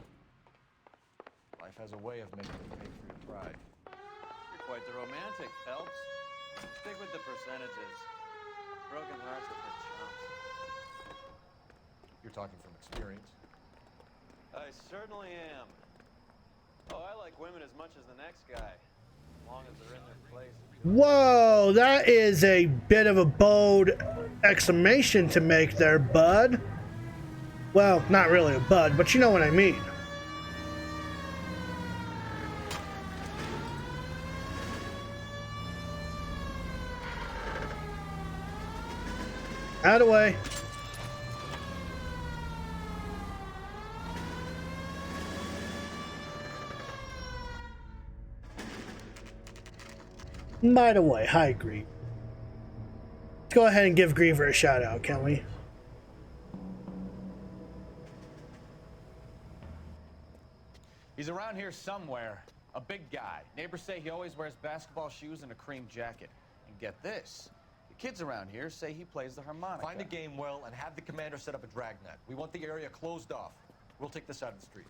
Life has a way of making you pay for your pride. You're quite the romantic, Phelps. Stick with the percentages. Broken hearts are for chumps. You're talking from experience. I certainly am. Oh, I like women as much as the next guy. As long as they're in their place. Whoa, that is a bit of a bold exclamation to make there, bud. Well, not really a bud, but you know what I mean. Out of the way. By the way, hi, Grieve. Let's go ahead and give Griever a shout out, can we? He's around here somewhere. A big guy. Neighbors say he always wears basketball shoes and a cream jacket. And get this. The kids around here say he plays the harmonica. Find a game well and have the commander set up a dragnet. We want the area closed off. We'll take this side of the street.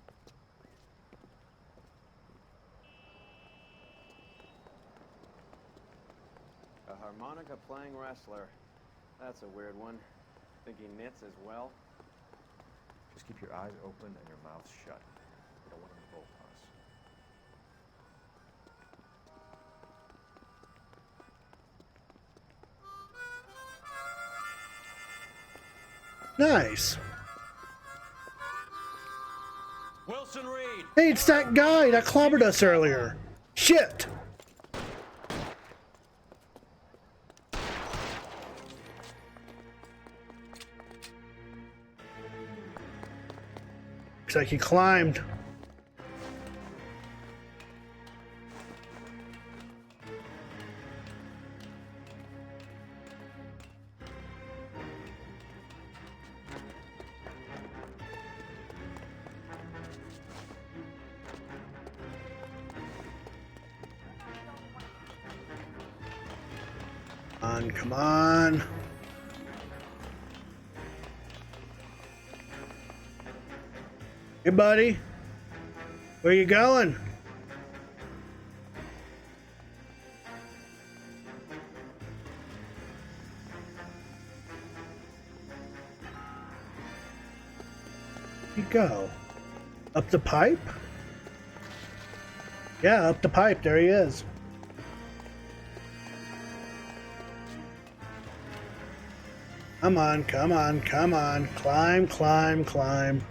A harmonica playing wrestler. That's a weird one. Think he knits as well? Just keep your eyes open and your mouth shut. We don't want him to bolt on us. Nice. Wilson Reed! Hey, it's that guy that clobbered us earlier. Shit! Looks like he climbed. Come on. Hey, buddy. Where you going? You go. Up the pipe? Yeah, up the pipe. There he is. Come on, come on, come on. Climb, climb, climb.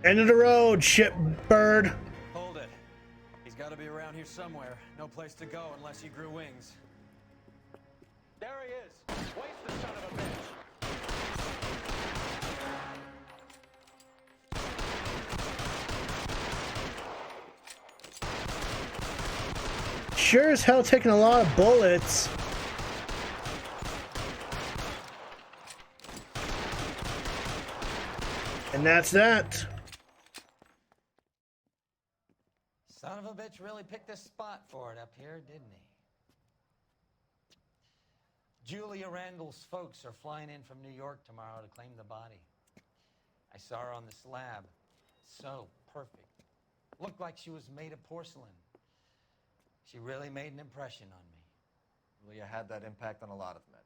End of the road, shipbird. Hold it. He's got to be around here somewhere. No place to go unless he grew wings. There he is. Waste the son of a bitch. Sure as hell taking a lot of bullets. And that's that. Son of a bitch really picked a spot for it up here, didn't he? Julia Randall's folks are flying in from New York tomorrow to claim the body. I saw her on the slab. So perfect. Looked like she was made of porcelain. She really made an impression on me. Julia had that impact on a lot of men.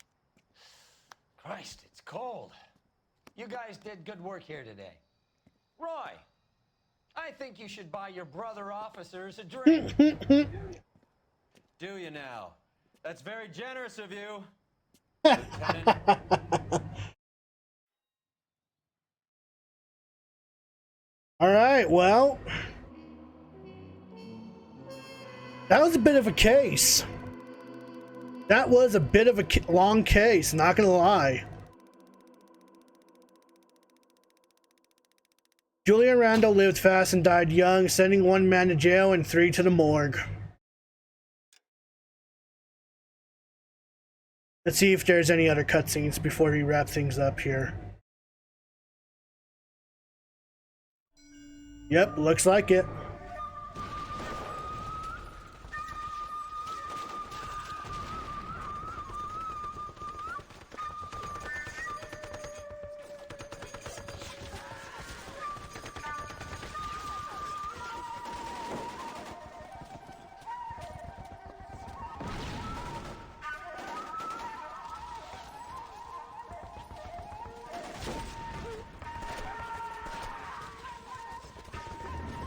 Christ, it's cold. You guys did good work here today. Roy, I think you should buy your brother officers a drink. Do you now? That's very generous of you. All right, well, that was a bit of a case. That was a bit of a long case, not gonna lie. Julia Randall lived fast and died young, sending 1 man to jail and 3 to the morgue. Let's see if there's any other cutscenes before we wrap things up here. Yep, looks like it.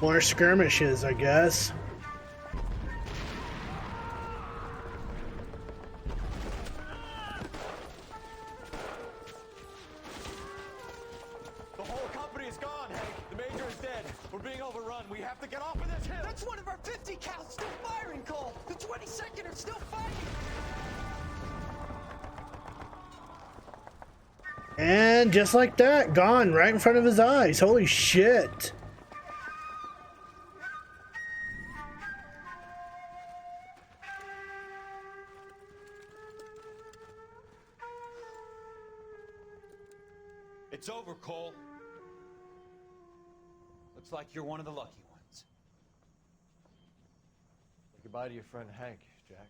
More skirmishes, I guess. The whole company is gone, Hank. The major is dead. We're being overrun. We have to get off of this hill. That's one of our 50 cals still firing, Cole. The 22nd are still fighting. And just like that, gone right in front of his eyes. Holy shit. It's over, Cole. Looks like you're one of the lucky ones. Say goodbye to your friend Hank, Jack.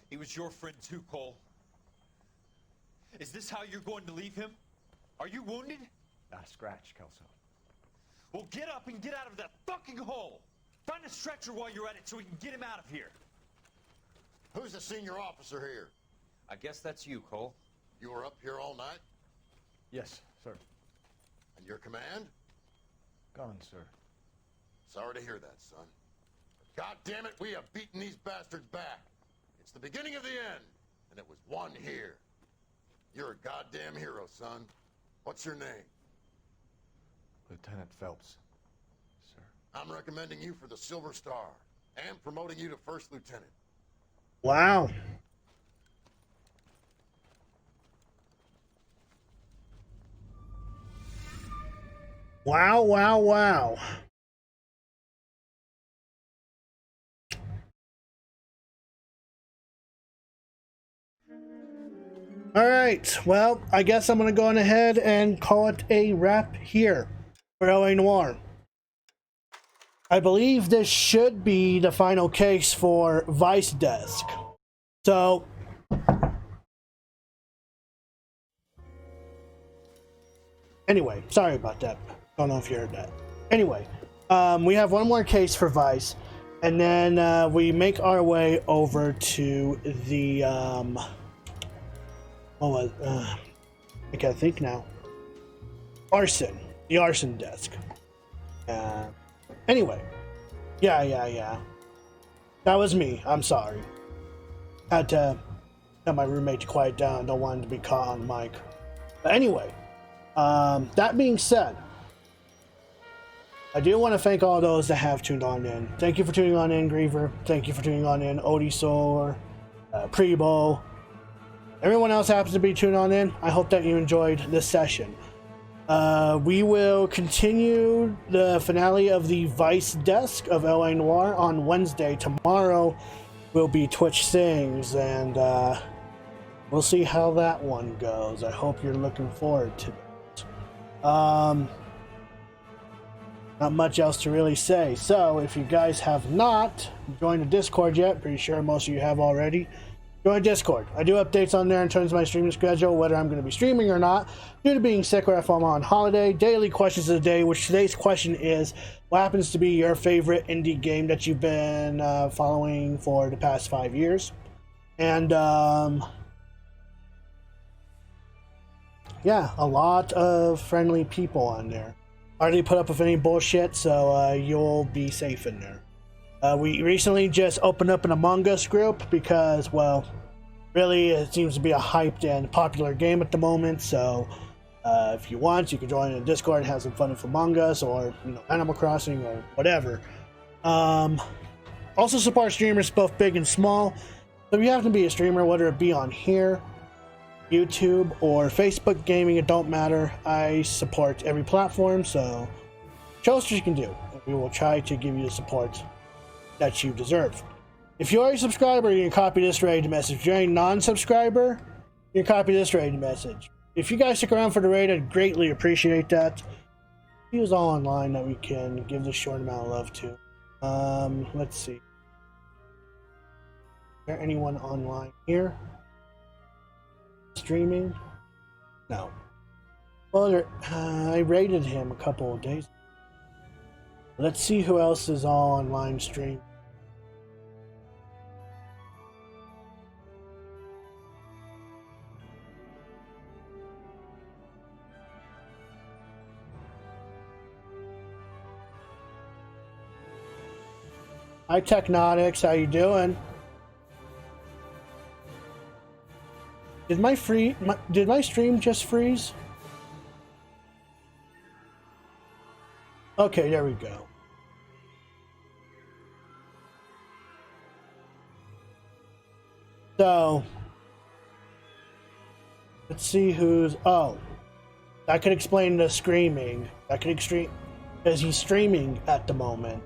He was your friend too, Cole. Is this how you're going to leave him? Are you wounded? Scratch, Kelso. Well, get up and get out of that fucking hole. Find a stretcher while you're at it so we can get him out of here. Who's the senior officer here? I guess that's you, Cole. You were up here all night? Yes, sir. And your command? Gone, sir. Sorry to hear that, son. But God damn it, we have beaten these bastards back. It's the beginning of the end, and it was won here. You're a goddamn hero, son. What's your name? Lieutenant Phelps, sir. I'm recommending you for the Silver Star and promoting you to first lieutenant. Wow. Wow, wow, wow. All right, well, I guess I'm going to go on ahead and call it a wrap here for LA Noire. I believe this should be the final case for Vice Desk. So, anyway, sorry about that. Don't know if you heard that. Anyway, we have one more case for Vice, and then we make our way over to the what was I can't think now. Arson, the arson desk. Anyway, Yeah. That was me. I'm sorry. Had to tell my roommate to quiet down. Don't want him to be caught on mic. But anyway, that being said, I do want to thank all those that have tuned on in. Thank you for tuning on in, Griever. Thank you for tuning on in, Odisor, Prebo. Everyone else happens to be tuned on in. I hope that you enjoyed this session. We will continue the finale of the Vice Desk of LA Noire on Wednesday. Tomorrow will be Twitch Sings, and we'll see how that one goes. I hope you're looking forward to it. Not much else to really say. So, if you guys have not joined the Discord yet, pretty sure most of you have already, join Discord. I do updates on there in terms of my streaming schedule, whether I'm going to be streaming or not, due to being sick or if I'm on holiday. Daily questions of the day, which today's question is, what happens to be your favorite indie game that you've been following for the past 5 years? And, yeah, a lot of friendly people on there. Hardly put up with any bullshit, so you'll be safe in there. We recently just opened up an Among Us group because, well, really it seems to be a hyped and popular game at the moment. So if you want, you can join in Discord and have some fun with Among Us or Animal Crossing or whatever. Also support streamers both big and small. So if you happen to be a streamer, whether it be on here, YouTube, or Facebook gaming, it don't matter. I support every platform, so show us what you can do. We will try to give you the support that you deserve. If you are a subscriber, you can copy this raid message. If you're a non-subscriber, you can copy this raid message. If you guys stick around for the raid, I'd greatly appreciate that. He was all online that we can give this short amount of love to. Let's see. Is there anyone online here? Streaming? No. Well, I rated him a couple of days ago. Let's see who else is all online stream. Hi Technotics, how you doing? Did my stream just freeze? Okay, there we go. So, let's see who's... Oh, that could explain the screaming. That could explain... Because he's streaming at the moment.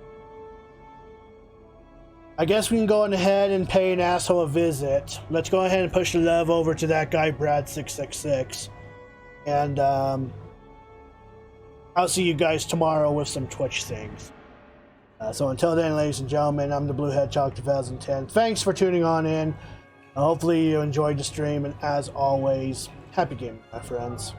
I guess we can go on ahead and pay an asshole a visit. Let's go ahead and push the love over to that guy, Brad666. And, I'll see you guys tomorrow with some Twitch things. So until then, ladies and gentlemen, I'm the Blue Hedgehog 2010. Thanks for tuning on in. Hopefully you enjoyed the stream, and as always, happy gaming, my friends.